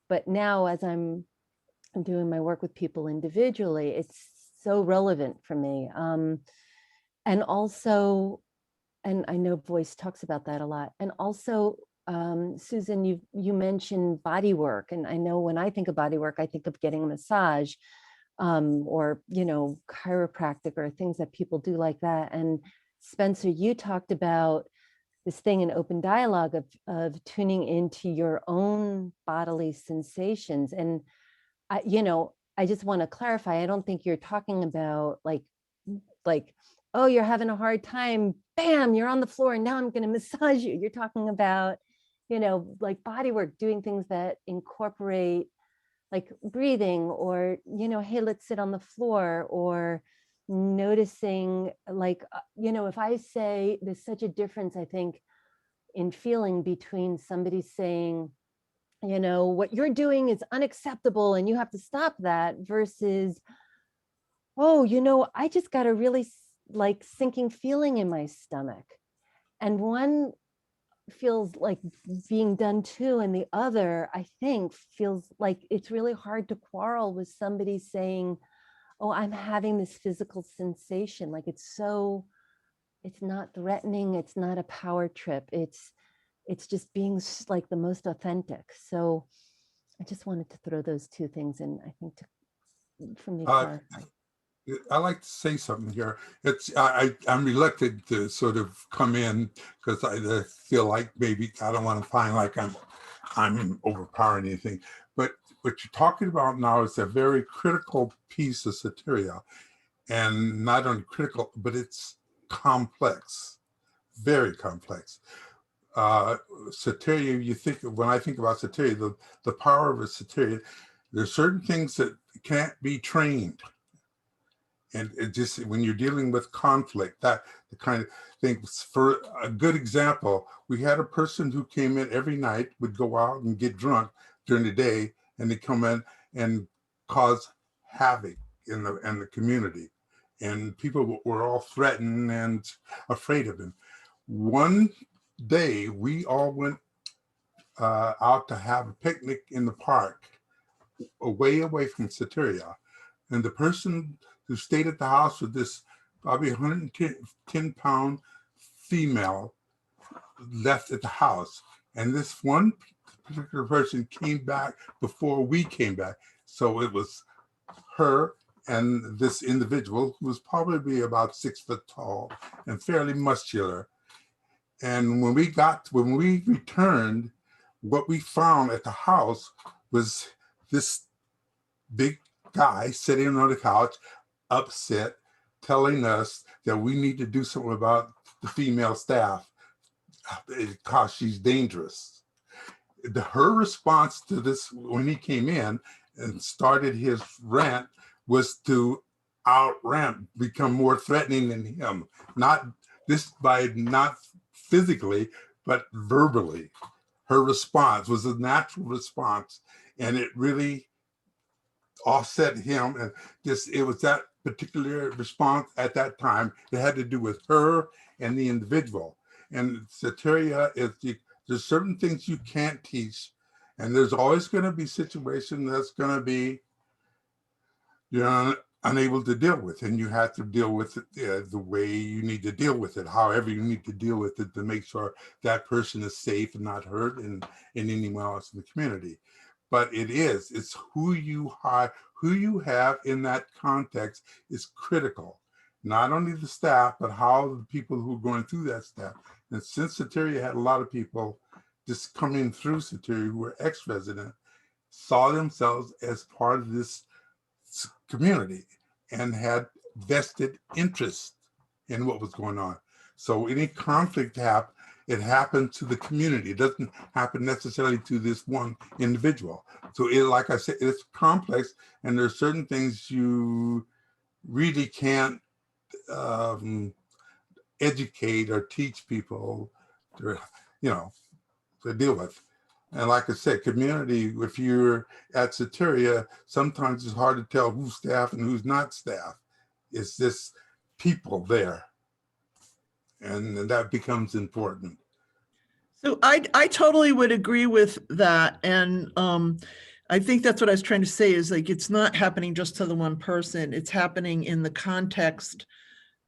But now, as I'm doing my work with people individually, it's so relevant for me. And also, and I know Voice talks about that a lot. And also, Susan, you mentioned body work. And I know when I think of body work, I think of getting a massage. Or, you know, chiropractic or things that people do like that. And Spencer, you talked about this thing in open dialogue of tuning into your own bodily sensations. And, you know, I just want to clarify, I don't think you're talking about like, oh, you're having a hard time, bam, you're on the floor and now I'm going to massage you. You're talking about, you know, like body work, doing things that incorporate like breathing, or, you know, hey, let's sit on the floor, or noticing, like, you know, if I say, there's such a difference, I think, in feeling between somebody saying, you know, what you're doing is unacceptable and you have to stop that, versus, oh, you know, I just got a really like sinking feeling in my stomach. And one feels like being done to, and the other, I think, feels like it's really hard to quarrel with somebody saying, oh, I'm having this physical sensation. Like, it's not threatening, it's not a power trip, it's just being like the most authentic. So I just wanted to throw those two things in, I think, for me to clarify. I like to say something here. I'm reluctant to sort of come in because I feel like maybe I don't want to find like I'm overpowering anything. But what you're talking about now is a very critical piece of Soteria, and not only critical, but it's complex, very complex. Soteria, when I think about Soteria, the power of a Soteria, there's certain things that can't be trained. And it just, when you're dealing with conflict, that the kind of thing. For a good example, we had a person who came in every night, would go out and get drunk during the day, and they come in and cause havoc in the community. And people were all threatened and afraid of him. One day, we all went out to have a picnic in the park, away from Soteria. And the person who stayed at the house with this probably 110-pound female left at the house. And this one particular person came back before we came back. So it was her and this individual who was probably about 6 foot tall and fairly muscular. And when we returned, what we found at the house was this big guy sitting on the couch, upset, telling us that we need to do something about the female staff because she's dangerous. Her response to this when he came in and started his rant was to become more threatening than him. Not physically, but verbally. Her response was a natural response, and it really offset him. And it was that particular response at that time that had to do with her and the individual. And Soteria there's certain things you can't teach, and there's always going to be situations that's going to be you're unable to deal with, and you have to deal with it the way you need to deal with it, however you need to deal with it to make sure that person is safe and not hurt and anyone else in the community. But it's who you have in that context is critical. Not only the staff, but how the people who are going through that staff. And since Soteria had a lot of people just coming through Soteria who were ex-resident, saw themselves as part of this community and had vested interest in what was going on. So any conflict it happened to the community. It doesn't happen necessarily to this one individual. So like I said, it's complex, and there's certain things you really can't educate or teach people to deal with. And like I said, community, if you're at Soteria, sometimes it's hard to tell who's staff and who's not staff. It's just people there. And that becomes important. So I totally would agree with that. And I think that's what I was trying to say is like, it's not happening just to the one person. It's happening in the context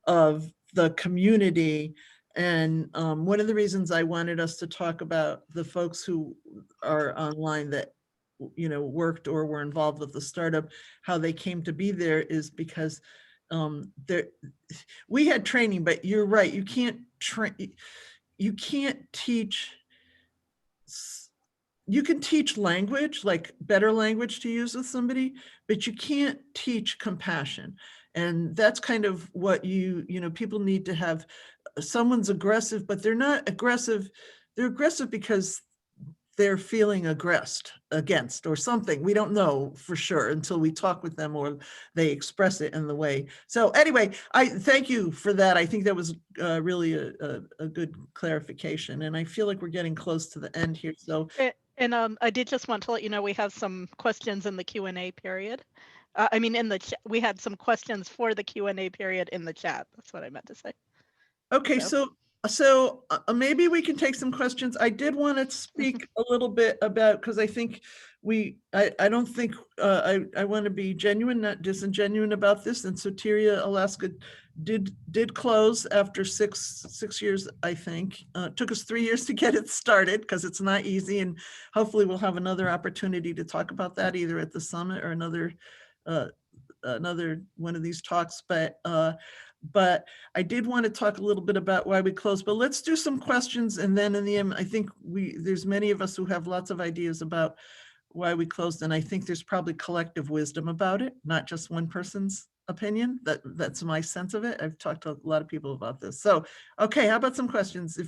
of the community. And one of the reasons I wanted us to talk about the folks who are online that, worked or were involved with the startup, how they came to be there is because we had training, but you're right. You can't teach. You can teach language, like better language to use with somebody, but you can't teach compassion. And that's kind of what people need to have. Someone's aggressive, but they're not aggressive. They're aggressive because they're feeling aggressed against or something. We don't know for sure until we talk with them or they express it in the way. So anyway, I thank you for that. I think that was really a good clarification. And I feel like we're getting close to the end here. So. And I did just want to let you know we have some questions in the Q&A period. We had some questions for the Q&A period in the chat. That's what I meant to say. Okay, so maybe we can take some questions. I did want to speak a little bit about, because I think I don't think I want to be genuine, not disingenuous about this. And Soteria Alaska did close after six years, I think. Took us 3 years to get it started because it's not easy. And hopefully we'll have another opportunity to talk about that either at the summit or another one of these talks. But I did want to talk a little bit about why we closed, but let's do some questions. And then in the end, I think there's many of us who have lots of ideas about why we closed. And I think there's probably collective wisdom about it, not just one person's opinion. That's my sense of it. I've talked to a lot of people about this. So, okay, how about some questions?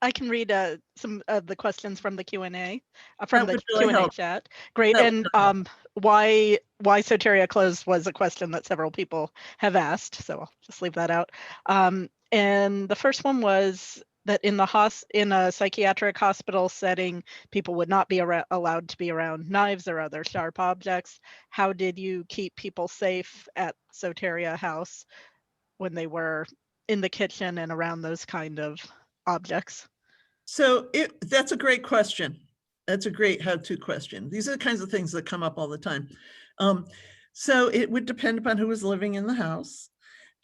I can read some of the questions from the Q&A, from That the would really Q&A help. chat. Great. That would And really help. why Soteria closed was a question that several people have asked, so I'll just leave that out. And the first one was that in a psychiatric hospital setting, people would not be allowed to be around knives or other sharp objects. How did you keep people safe at Soteria House when they were in the kitchen and around those kind of objects? So that's a great question. That's a great how-to question. These are the kinds of things that come up all the time. So it would depend upon who was living in the house.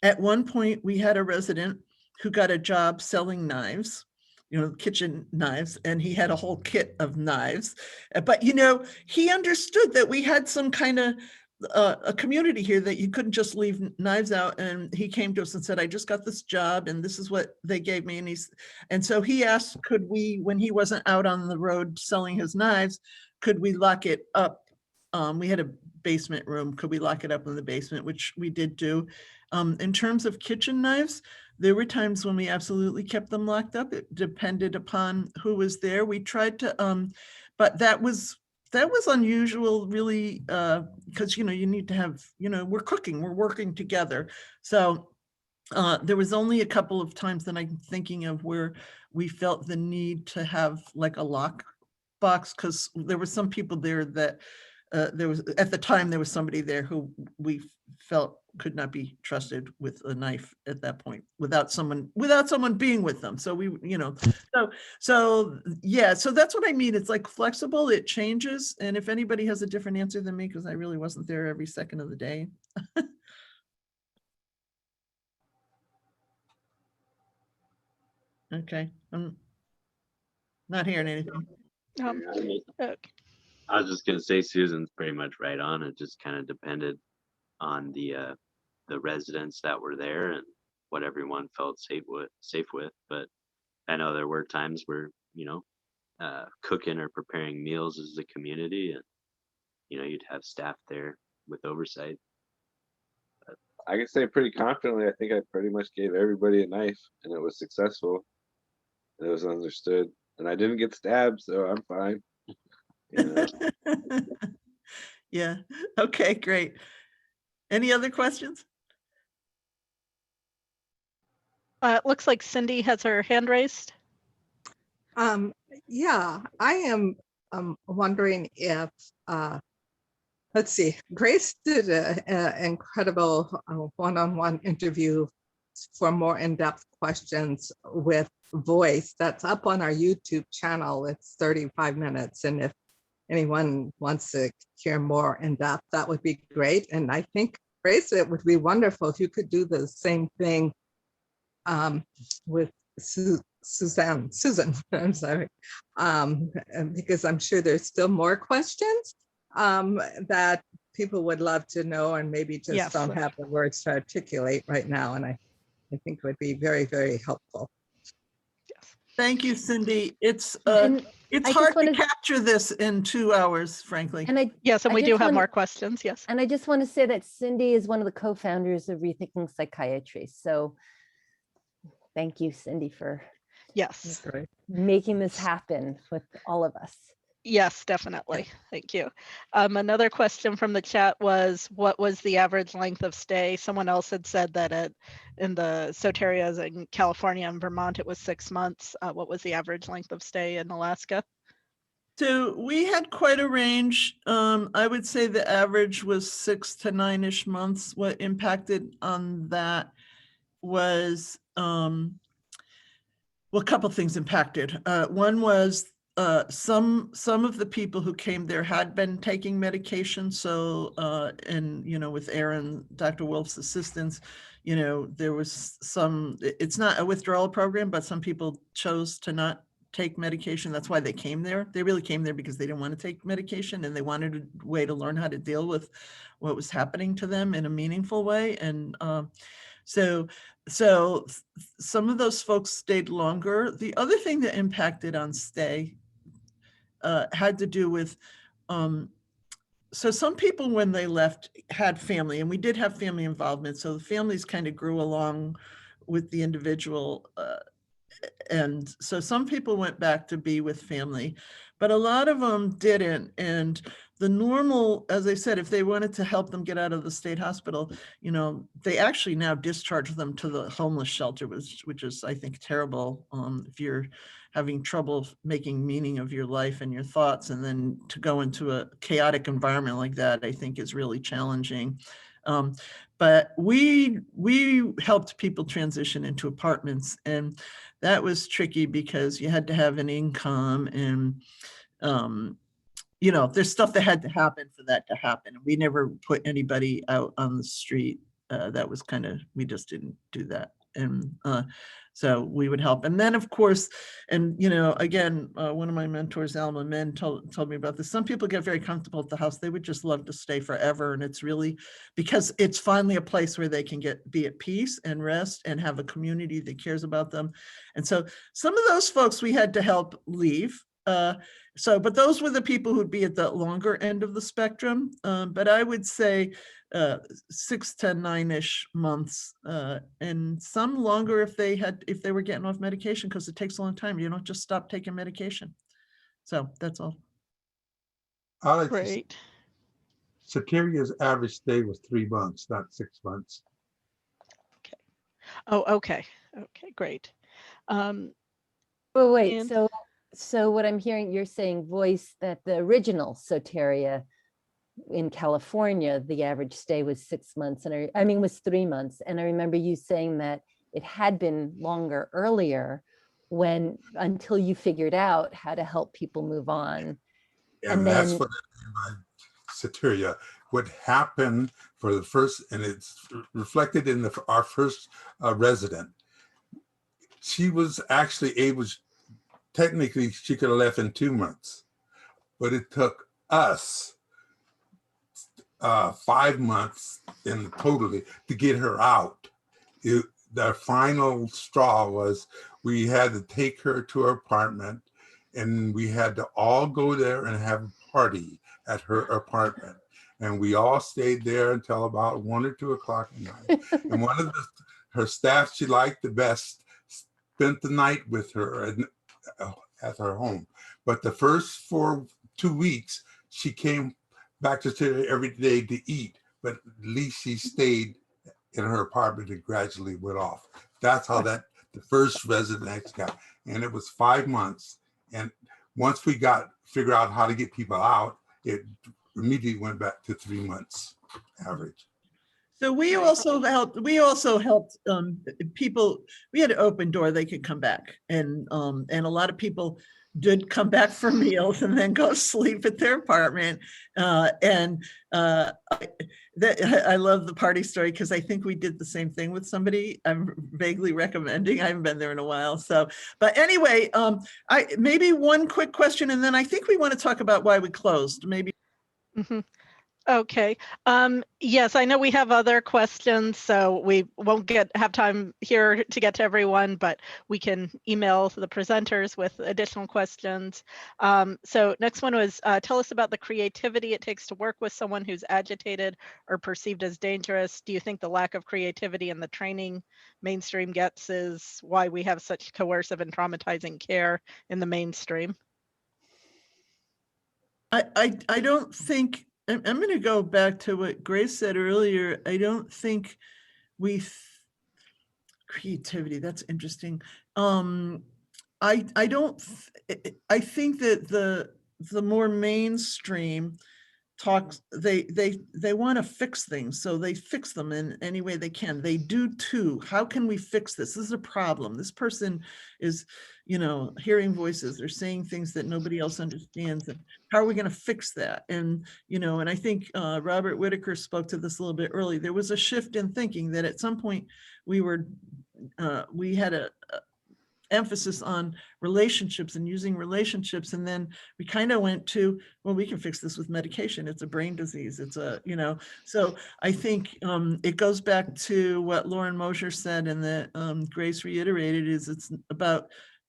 At one point, we had a resident who got a job selling knives, kitchen knives, and he had a whole kit of knives. But, he understood that we had some kind of a community here that you couldn't just leave knives out. And he came to us and said, I just got this job and this is what they gave me. And so he asked, could we, when he wasn't out on the road selling his knives, could we lock it up? We had a basement room. Could we lock it up in the basement, which we did do. In terms of kitchen knives, there were times when we absolutely kept them locked up. It depended upon who was there. We tried to, but that was unusual, really, because you need to have, we're cooking, we're working together. So there was only a couple of times that I'm thinking of where we felt the need to have like a lock box, because there were some people there that there was somebody there who we felt could not be trusted with a knife at that point without someone being with them. So so that's what I mean. It's like flexible, it changes. And if anybody has a different answer than me, because I really wasn't there every second of the day. Okay, I'm not hearing anything. Okay. I was just gonna say Susan's pretty much right on. It just kind of depended on the residents that were there and what everyone felt safe with. But I know there were times where cooking or preparing meals as a community, and you'd have staff there with oversight. But I can say pretty confidently, I think I pretty much gave everybody a knife, and it was successful. And it was understood, and I didn't get stabbed, so I'm fine. Yeah. Okay, great. Any other questions? It looks like Cindy has her hand raised. Yeah, I am wondering if, let's see, Grace did an incredible one-on-one interview for more in-depth questions with voice. That's up on our YouTube channel. It's 35 minutes. And if anyone wants to hear more in depth, that would be great. And I think, Grace, it would be wonderful if you could do the same thing with Susan, I'm sorry, because I'm sure there's still more questions that people would love to know and maybe just don't have the words to articulate right now. And I think it would be very, very helpful. Thank you, Cindy. It's hard to capture this in 2 hours, frankly. And we do have more questions. Yes. And I just want to say that Cindy is one of the co-founders of Rethinking Psychiatry. So thank you, Cindy, for making this happen with all of us. Yes, definitely. Thank you. Another question from the chat was, what was the average length of stay? Someone else had said that in the Soterias in California and Vermont, it was 6 months. What was the average length of stay in Alaska? So we had quite a range. I would say the average was 6 to 9-ish months. What impacted on that was, a couple things impacted. One was some of the people who came there had been taking medication. So, and, with Aaron, Dr. Wolfe's assistance, there was it's not a withdrawal program, but some people chose to not take medication. That's why they came there. They really came there because they didn't want to take medication and they wanted a way to learn how to deal with what was happening to them in a meaningful way. And so some of those folks stayed longer. The other thing that impacted on stay had to do with, so some people when they left had family, and we did have family involvement. So the families kind of grew along with the individual. and so some people went back to be with family, but a lot of them didn't. And the normal, as I said, if they wanted to help them get out of the state hospital, you know, they actually now discharge them to the homeless shelter, which is, I think, terrible. If you're having trouble making meaning of your life and your thoughts, and then to go into a chaotic environment like that, I think is really challenging. But we helped people transition into apartments, and that was tricky because you had to have an income, and you know, there's stuff that had to happen for that to happen. We never put anybody out on the street. That was kind of, we just didn't do that. And so we would help. And then of course, and you know, again, one of my mentors, Alma Men, told me about this. Some people get very comfortable at the house. They would just love to stay forever. And it's really because it's finally a place where they can be at peace and rest and have a community that cares about them. And so some of those folks we had to help leave. But those were the people who'd be at the longer end of the spectrum. But I would say 6 to 9-ish months, and some longer if they were getting off medication, because it takes a long time. You don't just stop taking medication. So that's all. Great. Soteria's average stay was 3 months, not 6 months. Okay. Oh, okay. Okay, great. Well, wait, and- so what I'm hearing, you're saying, Voice, that the original Soteria in California, the average stay was 6 months, and was 3 months. And I remember you saying that it had been longer earlier until you figured out how to help people move on. And that's what I mean by Soteria. What happened for the first, and it's reflected in our first resident, she was actually able, technically she could have left in 2 months, but it took us 5 months in totally to get her out. The final straw was we had to take her to her apartment, and we had to all go there and have a party at her apartment. And we all stayed there until about 1 or 2 o'clock at night. And one of her staff she liked the best spent the night with her at her home. But the first 2 weeks, she came back to Soteria every day to eat, but at least she stayed in her apartment and gradually went off. That's how the first resident got. And it was 5 months. And once we figured out how to get people out, it immediately went back to 3 months average. So we also helped people. We had an open door; they could come back, and a lot of people did come back for meals and then go sleep at their apartment. I love the party story because I think we did the same thing with somebody. I'm vaguely recommending. I haven't been there in a while. So, but anyway, maybe one quick question, and then I think we want to talk about why we closed. Maybe. Mm-hmm. Okay. Yes, I know we have other questions, so we won't have time here to get to everyone, but we can email the presenters with additional questions. So next one was, tell us about the creativity it takes to work with someone who's agitated or perceived as dangerous. Do you think the lack of creativity in the training mainstream gets is why we have such coercive and traumatizing care in the mainstream? I don't think, I'm going to go back to what Grace said earlier. I don't think creativity, that's interesting. I think that the more mainstream talks, they want to fix things, so they fix them in any way they can. They do too. How can we fix this? This is a problem. This person is, hearing voices or saying things that nobody else understands. And how are we going to fix that? And, and I think Robert Whittaker spoke to this a little bit early. There was a shift in thinking that at some point we had a emphasis on relationships and using relationships, and then we kind of went to, well, we can fix this with medication. It's a brain disease. It's so I think it goes back to what Lauren Mosher said, and that Grace reiterated, is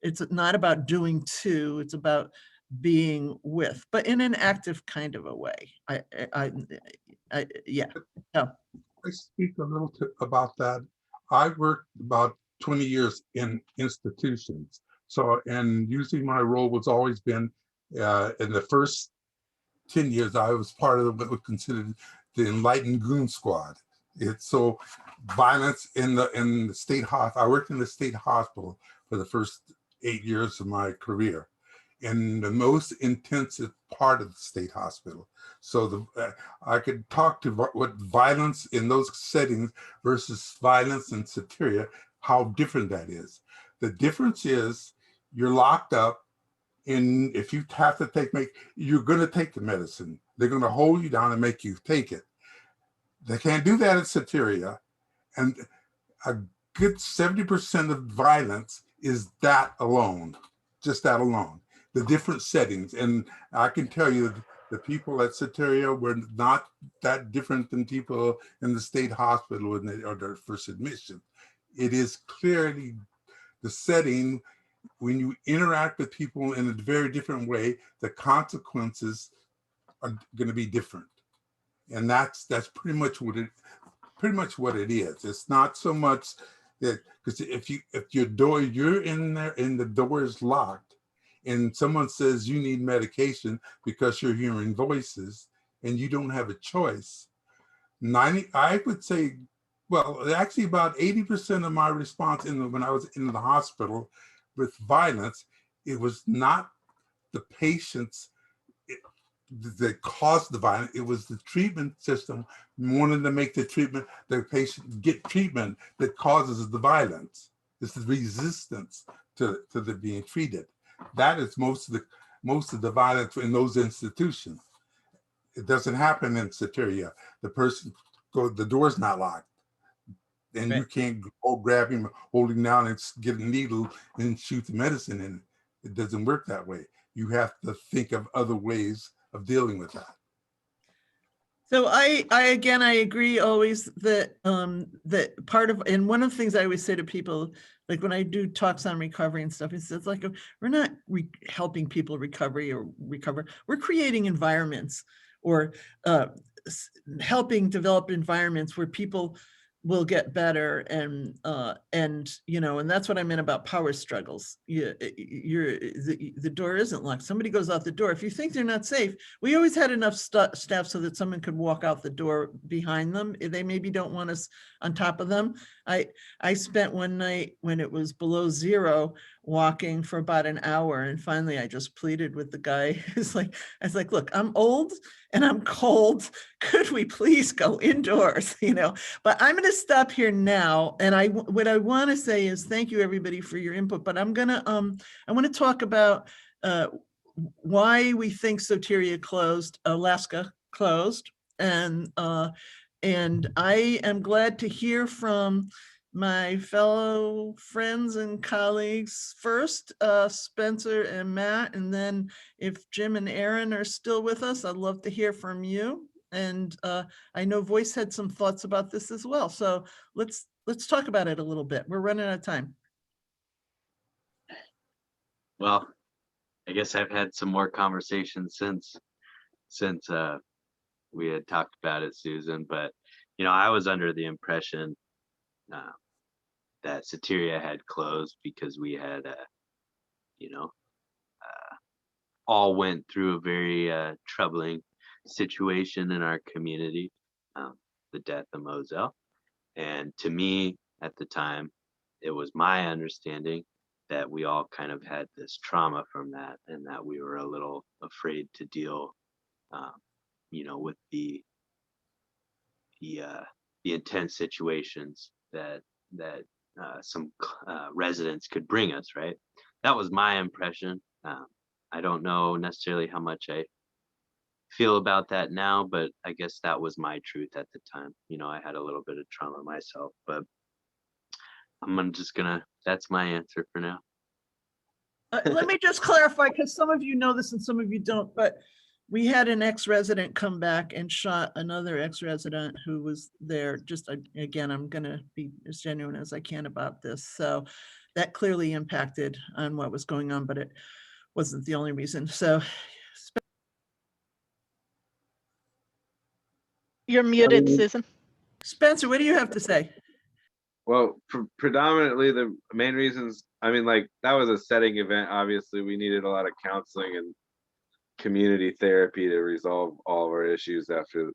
it's not about doing to, it's about being with, but in an active kind of a way. Yeah. I speak a little about that. I worked about 20 years in institutions. So, and usually my role was always been in the first 10 years, I was part of what was considered the Enlightened Goon Squad. It's so violence in the state hospital. I worked in the state hospital for the first 8 years of my career, in the most intensive part of the state hospital. So I could talk to what violence in those settings versus violence in Soteria, how different that is. The difference is you're locked up, and if you have to you're going to take the medicine. They're going to hold you down and make you take it. They can't do that at Soteria. And a good 70% of violence is that alone, just that alone, the different settings. And I can tell you the people at Soteria were not that different than people in the state hospital when they are their first admission. It is clearly the setting. When you interact with people in a very different way, the consequences are going to be different. And that's pretty much what it is. It's not so much that, because if you're in there and the door is locked and someone says you need medication because you're hearing voices and you don't have a choice, I would say, well, actually about 80% of my response when I was in the hospital with violence, it was not the patients that caused the violence. It was the treatment system wanting to make the patient get treatment that causes the violence. It's the resistance to the being treated. That is most of the violence in those institutions. It doesn't happen in Soteria. The door's not locked. And you can't go grab him, hold him down and get a needle and shoot the medicine in. It doesn't work that way. You have to think of other ways of dealing with that. So I agree always that that part of, and one of the things I always say to people, like when I do talks on recovery and stuff, it's like, we're not helping people recover. We're creating environments or helping develop environments where people will get better, and that's what I meant about power struggles. The door isn't locked. Somebody goes out the door. If you think they're not safe, we always had enough staff so that someone could walk out the door behind them. They maybe don't want us on top of them. I spent one night when it was below zero walking for about an hour, and finally I just pleaded with the guy. I was like, look, I'm old and I'm cold. Could we please go indoors? But I'm going to stop here now. And what I want to say is thank you everybody for your input, but I want to talk about why we think Soteria Alaska closed. And I am glad to hear from my fellow friends and colleagues first, Spencer and Matt, and then if Jim and Aaron are still with us, I'd love to hear from you. And I know Voice had some thoughts about this as well. So let's talk about it a little bit. We're running out of time. Well, I guess I've had some more conversations since we had talked about it, Susan, but I was under the impression that Soteria had closed because we had all went through a very troubling situation in our community, the death of Moselle. And to me at the time, it was my understanding that we all kind of had this trauma from that, and that we were a little afraid to deal with the intense situations that some residents could bring us, right? That was my impression. I don't know necessarily how much I feel about that now, but I guess that was my truth at the time. I had a little bit of trauma myself, but that's my answer for now. Let me just clarify, because some of you know this and some of you don't, but we had an ex-resident come back and shot another ex-resident who was there. Just again, I'm going to be as genuine as I can about this. So that clearly impacted on what was going on, but it wasn't the only reason. So you're muted, Susan. Spencer, what do you have to say? Well, predominantly the main reasons, I mean, like that was a setting event. Obviously, we needed a lot of counseling and community therapy to resolve all of our issues after,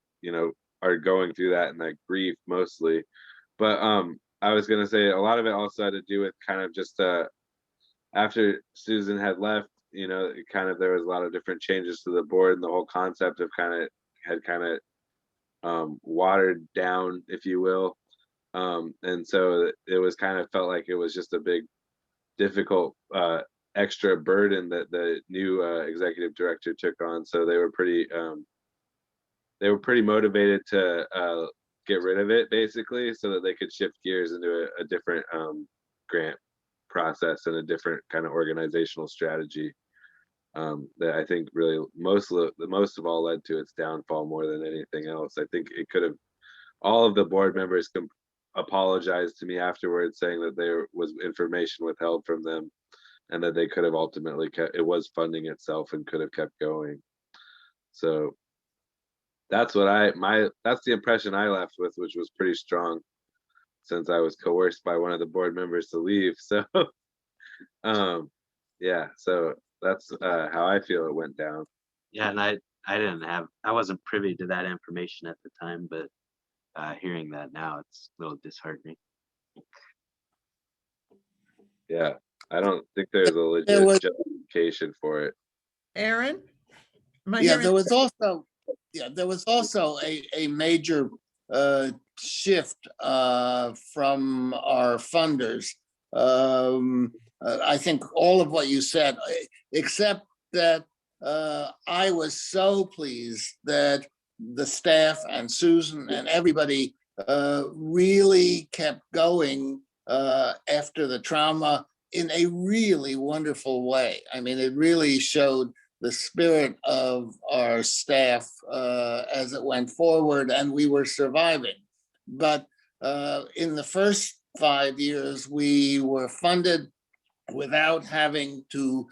are going through that and that grief mostly. But I was gonna say a lot of it also had to do with kind of just after Susan had left, it kind of there was a lot of different changes to the board, and the whole concept of had watered down, if you will. And so it was kind of felt like it was just a big difficult extra burden that the new executive director took on. So they were pretty motivated to get rid of it, basically, so that they could shift gears into a different grant process and a different kind of organizational strategy that I think really most of all led to its downfall more than anything else. I think it could have, all of the board members apologized to me afterwards, saying that there was information withheld from them and that they could have ultimately kept, it was funding itself and could have kept going. So that's what that's the impression I left with, which was pretty strong, since I was coerced by one of the board members to leave. So yeah, so that's how I feel it went down. Yeah, and I wasn't privy to that information at the time, but hearing that now, it's a little disheartening. Yeah, I don't think there's a legit justification for it. Aaron? Yeah, there was also a major shift from our funders. I think all of what you said, except that I was so pleased that the staff and Susan and everybody really kept going after the trauma in a really wonderful way. I mean, it really showed the spirit of our staff as it went forward, and we were surviving. But in the first 5 years, we were funded without having to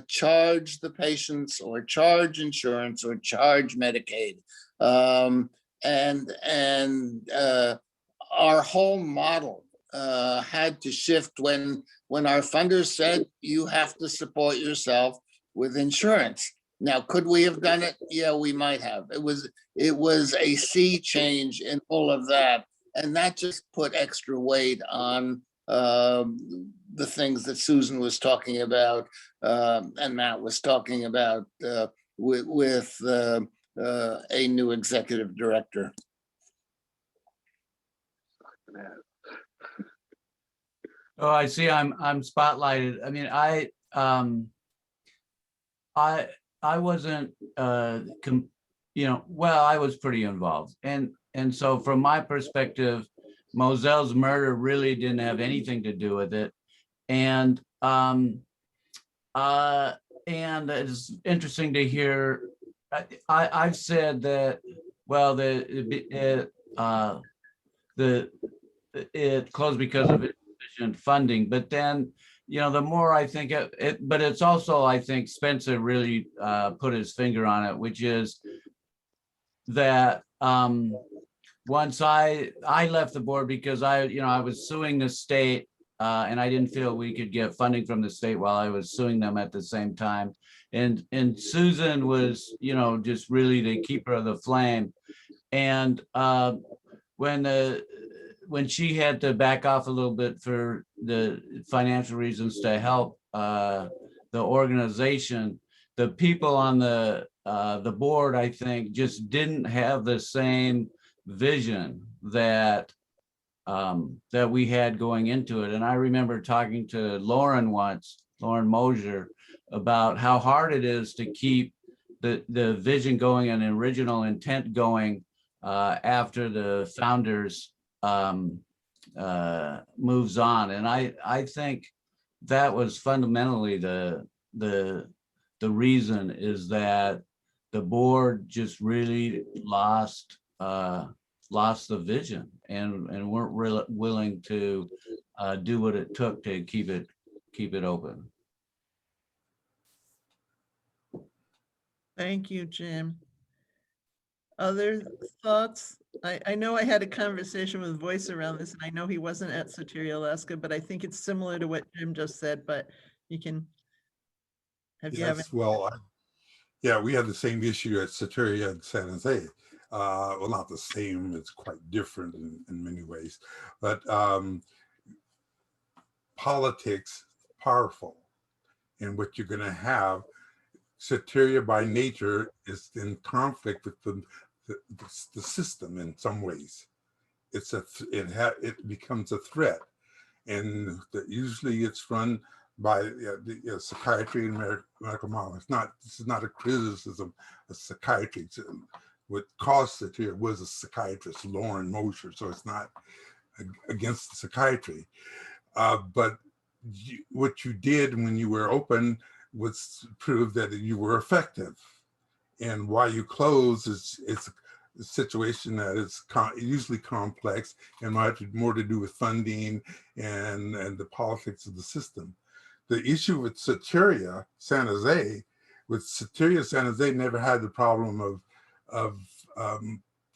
charge the patients or charge insurance or charge Medicaid. And our whole model had to shift when our funders said, you have to support yourself with insurance. Now, could we have done it? Yeah, we might have. It was a sea change in all of that. And that just put extra weight on the things that Susan was talking about and Matt was talking about with a new executive director. Oh, I see. I'm spotlighted. I mean, I wasn't, well, I was pretty involved, and so from my perspective, Moselle's murder really didn't have anything to do with it, and it's interesting to hear. I've said that, well, it closed because of insufficient funding, but then, the more I think it, but it's also, I think Spencer really put his finger on it, which is that once I left the board because I was suing the state and I didn't feel we could get funding from the state while I was suing them at the same time. And Susan was, just really the keeper of the flame. And when she had to back off a little bit for the financial reasons to help the organization, the people on the board, I think, just didn't have the same vision that we had going into it. And I remember talking to Lauren Mosier, about how hard it is to keep the vision going and original intent going after the founders moves on. And I think that was fundamentally the reason, is that the board just really lost the vision and weren't really willing to do what it took to keep it open. Thank you, Jim. Other thoughts? I know I had a conversation with Voice around this, and I know he wasn't at Soteria, Alaska, but I think it's similar to what Jim just said, but you can, have you have Yes, well, yeah, we had the same issue at Soteria in San Jose. Well, not the same, it's quite different in many ways, but politics powerful. And what you're gonna have, Soteria by nature is in conflict with the system in some ways. It becomes a threat. And usually it's run by the psychiatry and medical model. This is not a criticism of psychiatry. What caused it here was a psychiatrist, Lauren Mosher, so it's not against the psychiatry. But what you did when you were open was prove that you were effective. And why you close is a situation that is usually complex and might have more to do with funding and the politics of the system. The issue with Soteria San Jose never had the problem of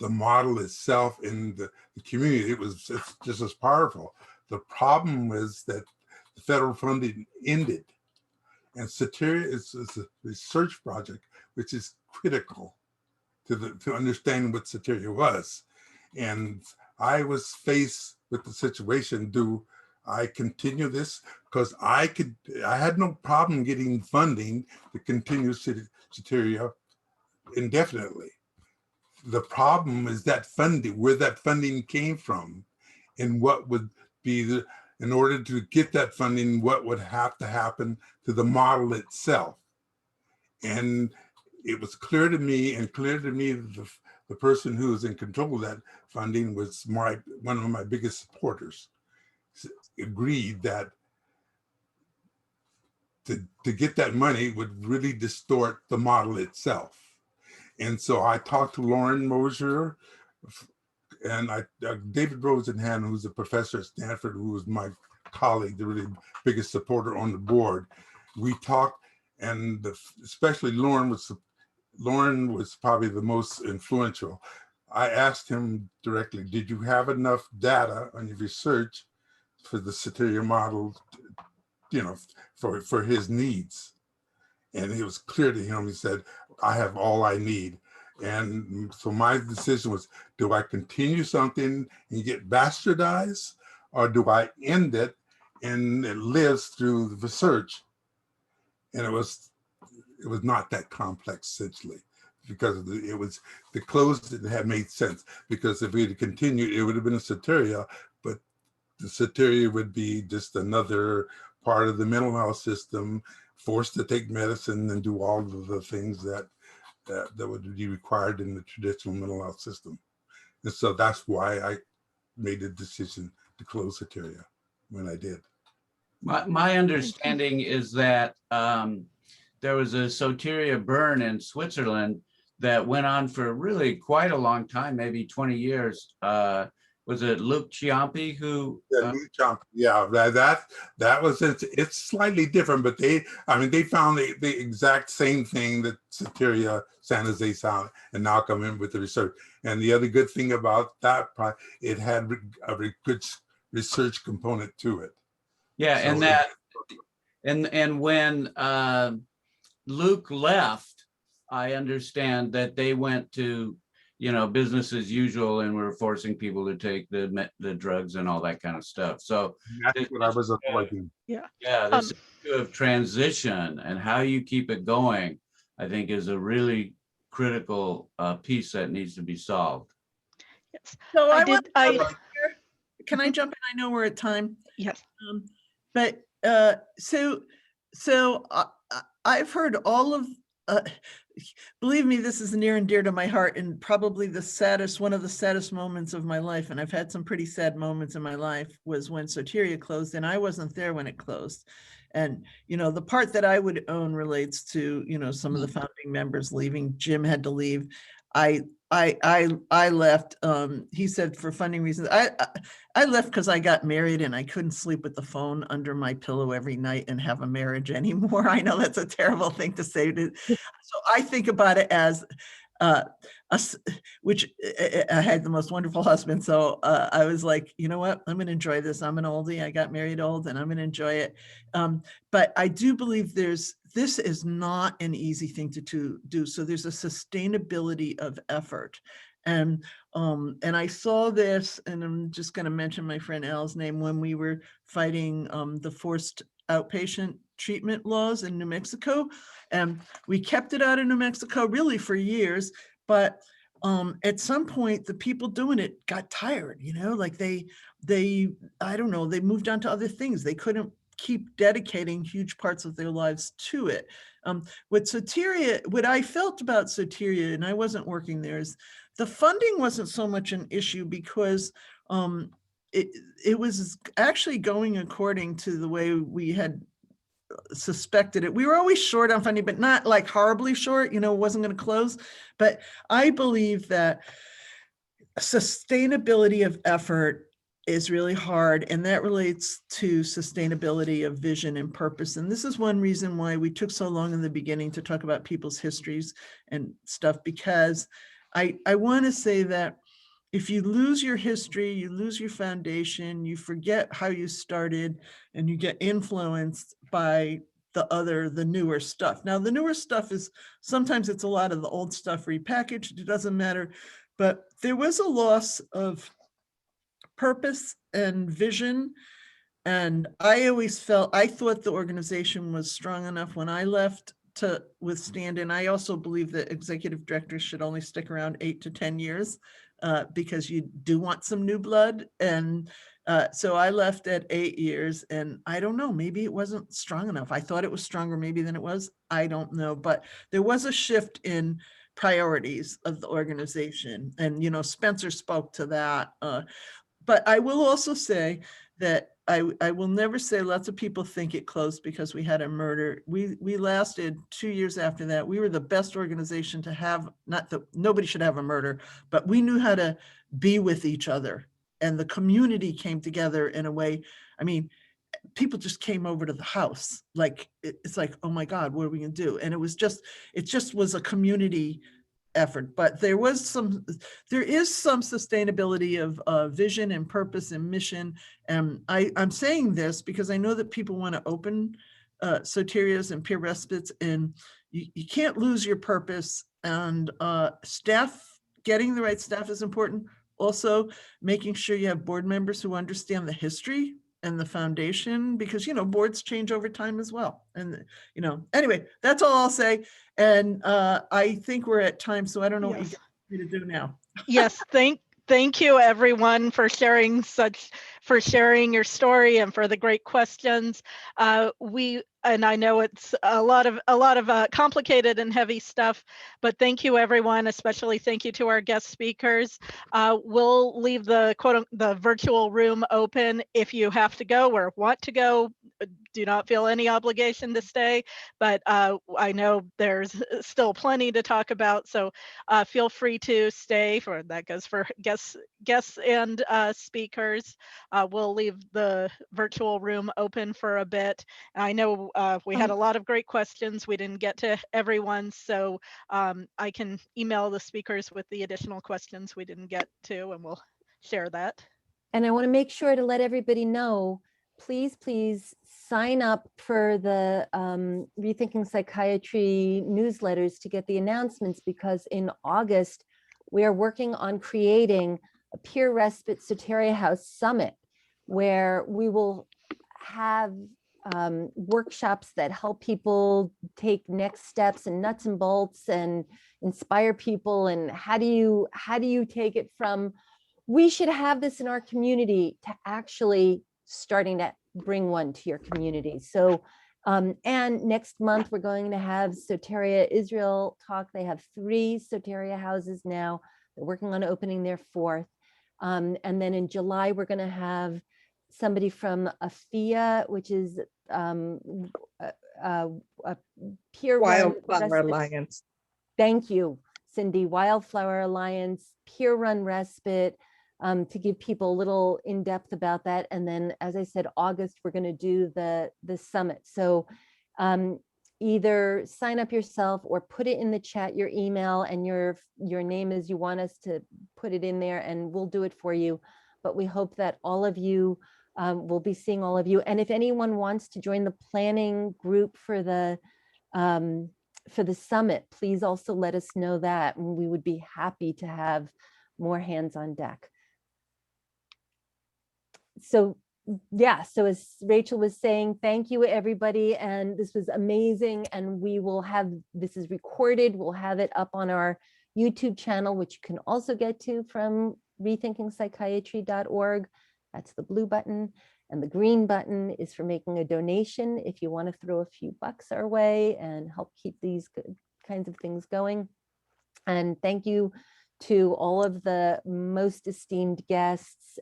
the model itself in the community. It's just as powerful. The problem was that the federal funding ended, and Soteria is a research project which is critical to understand what Soteria was. And I was faced with the situation, do I continue this? Because I had no problem getting funding to continue Soteria indefinitely. The problem is that funding, where that funding came from, and what would be in order to get that funding, what would have to happen to the model itself. And it was clear to me, that the person who was in control of that funding was one of my biggest supporters, agreed that to get that money would really distort the model itself. And so I talked to Lauren Mosher and David Rosenhan, who's a professor at Stanford, who was my colleague, the really biggest supporter on the board. We talked, and especially Lauren was probably the most influential. I asked him directly, did you have enough data on your research for the Soteria model, for his needs? And it was clear to him, he said, I have all I need. And so my decision was, do I continue something and get bastardized, or do I end it and it lives through the research? And it was not that complex, essentially, because it was the close that had made sense. Because if we had continued, it would have been a Soteria, but the Soteria would be just another part of the mental health system, forced to take medicine and do all of the things that would be required in the traditional mental health system. And so that's why I made the decision to close Soteria when I did. My understanding is that there was a Soteria burn in Switzerland that went on for really quite a long time, maybe 20 years. Was it Luke Ciampi who? Yeah, Luke Ciampi. Yeah, that was it. It's slightly different, but they found the exact same thing that Soteria San Jose found, and now come in with the research. And the other good thing about that, it had a good research component to it. Yeah, so and when Luke left, I understand that they went to business as usual and were forcing people to take the drugs and all that kind of stuff. So that's what I was avoiding. Yeah. Yeah, this issue of transition and how you keep it going, I think, is a really critical piece that needs to be solved. Yes. So can I jump in? I know we're at time. Yes. But so I've heard all of, believe me, this is near and dear to my heart, and probably one of the saddest moments of my life. And I've had some pretty sad moments in my life, was when Soteria closed, and I wasn't there when it closed. And, the part that I would own relates to, some of the founding members leaving. Jim had to leave. I left. He said for funding reasons. I left because I got married and I couldn't sleep with the phone under my pillow every night and have a marriage anymore. I know that's a terrible thing to say. So I think about it as which I had the most wonderful husband. So I was like, you know what, I'm going to enjoy this. I'm an oldie. I got married old and I'm going to enjoy it. But I do believe this is not an easy thing to do. So there's a sustainability of effort. And I saw this, and I'm just going to mention my friend Al's name, when we were fighting the forced outpatient treatment laws in New Mexico. And we kept it out of New Mexico really for years, but at some point the people doing it got tired, like they I don't know, they moved on to other things. They couldn't keep dedicating huge parts of their lives to it. What I felt about Soteria, and I wasn't working there, is the funding wasn't so much an issue, because it was actually going according to the way we had suspected it. We were always short on funding, but not like horribly short, it wasn't going to close. But I believe that sustainability of effort is really hard, and that relates to sustainability of vision and purpose. And this is one reason why we took so long in the beginning to talk about people's histories and stuff, because I want to say that if you lose your history, you lose your foundation, you forget how you started, and you get influenced by the newer stuff. Now, the newer stuff is, sometimes it's a lot of the old stuff repackaged, it doesn't matter. But there was a loss of purpose and vision. And I thought the organization was strong enough when I left to withstand. And I also believe that executive directors should only stick around 8 to 10 years because you do want some new blood. And so I left at 8 years, and I don't know, maybe it wasn't strong enough. I thought it was stronger maybe than it was. I don't know, but there was a shift in priorities of the organization. And, Spencer spoke to that. But I will also say that I will never say, lots of people think it closed because we had a murder. We lasted 2 years after that. We were the best organization to have, nobody should have a murder, but we knew how to be with each other. And the community came together in a way, people just came over to the house. Like, it's like, oh my God, what are we gonna do? And it just was a community effort. But there is some sustainability of vision and purpose and mission. And I'm saying this because I know that people want to open Soterias and peer respites, and you can't lose your purpose. And getting the right staff is important. Also, making sure you have board members who understand the history and the foundation, because boards change over time as well. And anyway, that's all I'll say. And I think we're at time, so I don't know what you got me to do now. Yes, thank you everyone for sharing your story and for the great questions. And I know it's a lot of complicated and heavy stuff, but thank you everyone, especially thank you to our guest speakers. We'll leave the virtual room open if you have to go or want to go. Do not feel any obligation to stay, but I know there's still plenty to talk about, so feel free to stay. That goes for guests and speakers. We'll leave the virtual room open for a bit. I know we had a lot of great questions. We didn't get to everyone, so I can email the speakers with the additional questions we didn't get to, and we'll share that. And I want to make sure to let everybody know, please sign up for the Rethinking Psychiatry newsletters to get the announcements, because in August, we are working on creating a peer respite Soteria House Summit, where we will have workshops that help people take next steps and nuts and bolts and inspire people. And how do you take it from, we should have this in our community, to actually starting to bring one to your community. So, and next month we're going to have Soteria Israel talk. They have 3 Soteria houses now. They're working on opening their 4th. And then in July, we're going to have somebody from AFIA, which is a peer Wildflower Alliance. Thank you, Cindy. Wildflower Alliance, peer run respite, to give people a little in depth about that. And then, as I said, August, we're going to do the summit. So either sign up yourself or put it in the chat, your email and your name as you want us to put it in there, and we'll do it for you. But we hope that all of you, we'll be seeing all of you. And if anyone wants to join the planning group for the summit, please also let us know that, and we would be happy to have more hands on deck. So yeah, so as Rachel was saying, thank you everybody, and this was amazing, and we will have, this is recorded, we'll have it up on our YouTube channel, which you can also get to from rethinkingpsychiatry.org. That's the blue button, and the green button is for making a donation if you want to throw a few bucks our way and help keep these kinds of things going. And thank you to all of the most esteemed guests,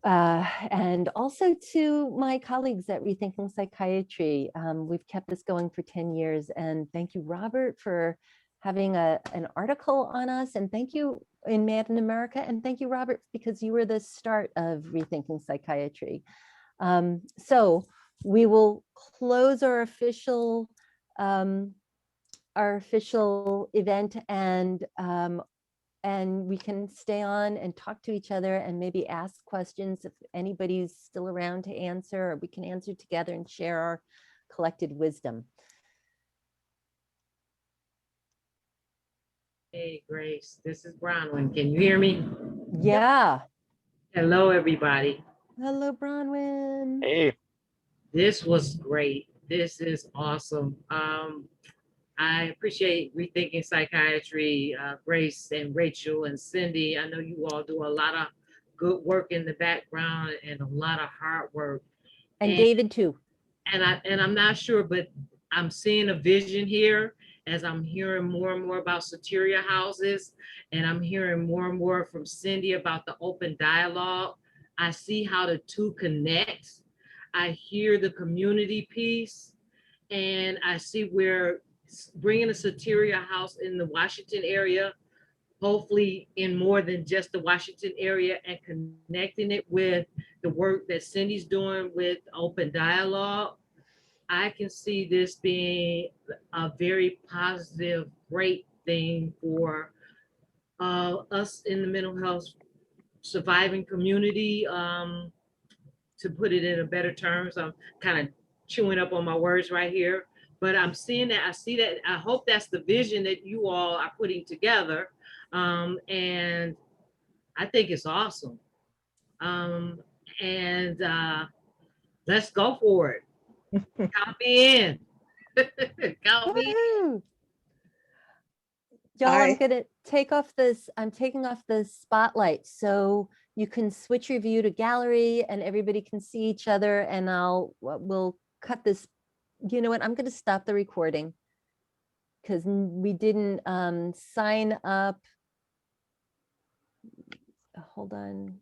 and also to my colleagues at Rethinking Psychiatry. We've kept this going for 10 years, and thank you, Robert, for having an article on us, and thank you in Madden America, and thank you, Robert, because you were the start of Rethinking Psychiatry. So we will close our official event, and we can stay on and talk to each other and maybe ask questions if anybody's still around to answer, or we can answer together and share our collected wisdom. Hey, Grace, this is Bronwyn. Can you hear me? Yeah. Hello, everybody. Hello, Bronwyn. Hey. This was great. This is awesome. I appreciate Rethinking Psychiatry, Grace and Rachel and Cindy. I know you all do a lot of good work in the background and a lot of hard work. And David too. And I'm not sure, but I'm seeing a vision here as I'm hearing more and more about Soteria houses, and I'm hearing more and more from Cindy about the open dialogue. I see how the two connect. I hear the community piece, and I see where bringing a Soteria house in the Washington area, hopefully in more than just the Washington area, and connecting it with the work that Cindy's doing with open dialogue. I can see this being a very positive, great thing for us in the mental health surviving community. To put it in a better terms, I'm kind of chewing up on my words right here, but I'm seeing that, I see that, I hope that's the vision that you all are putting together. And I think it's awesome. Let's go for it. Count me in. Count me in. Y'all, I'm gonna take off this, I'm taking off the spotlight so you can switch your view to gallery and everybody can see each other, and we'll cut this. You know what, I'm gonna stop the recording because we didn't sign up. Hold on.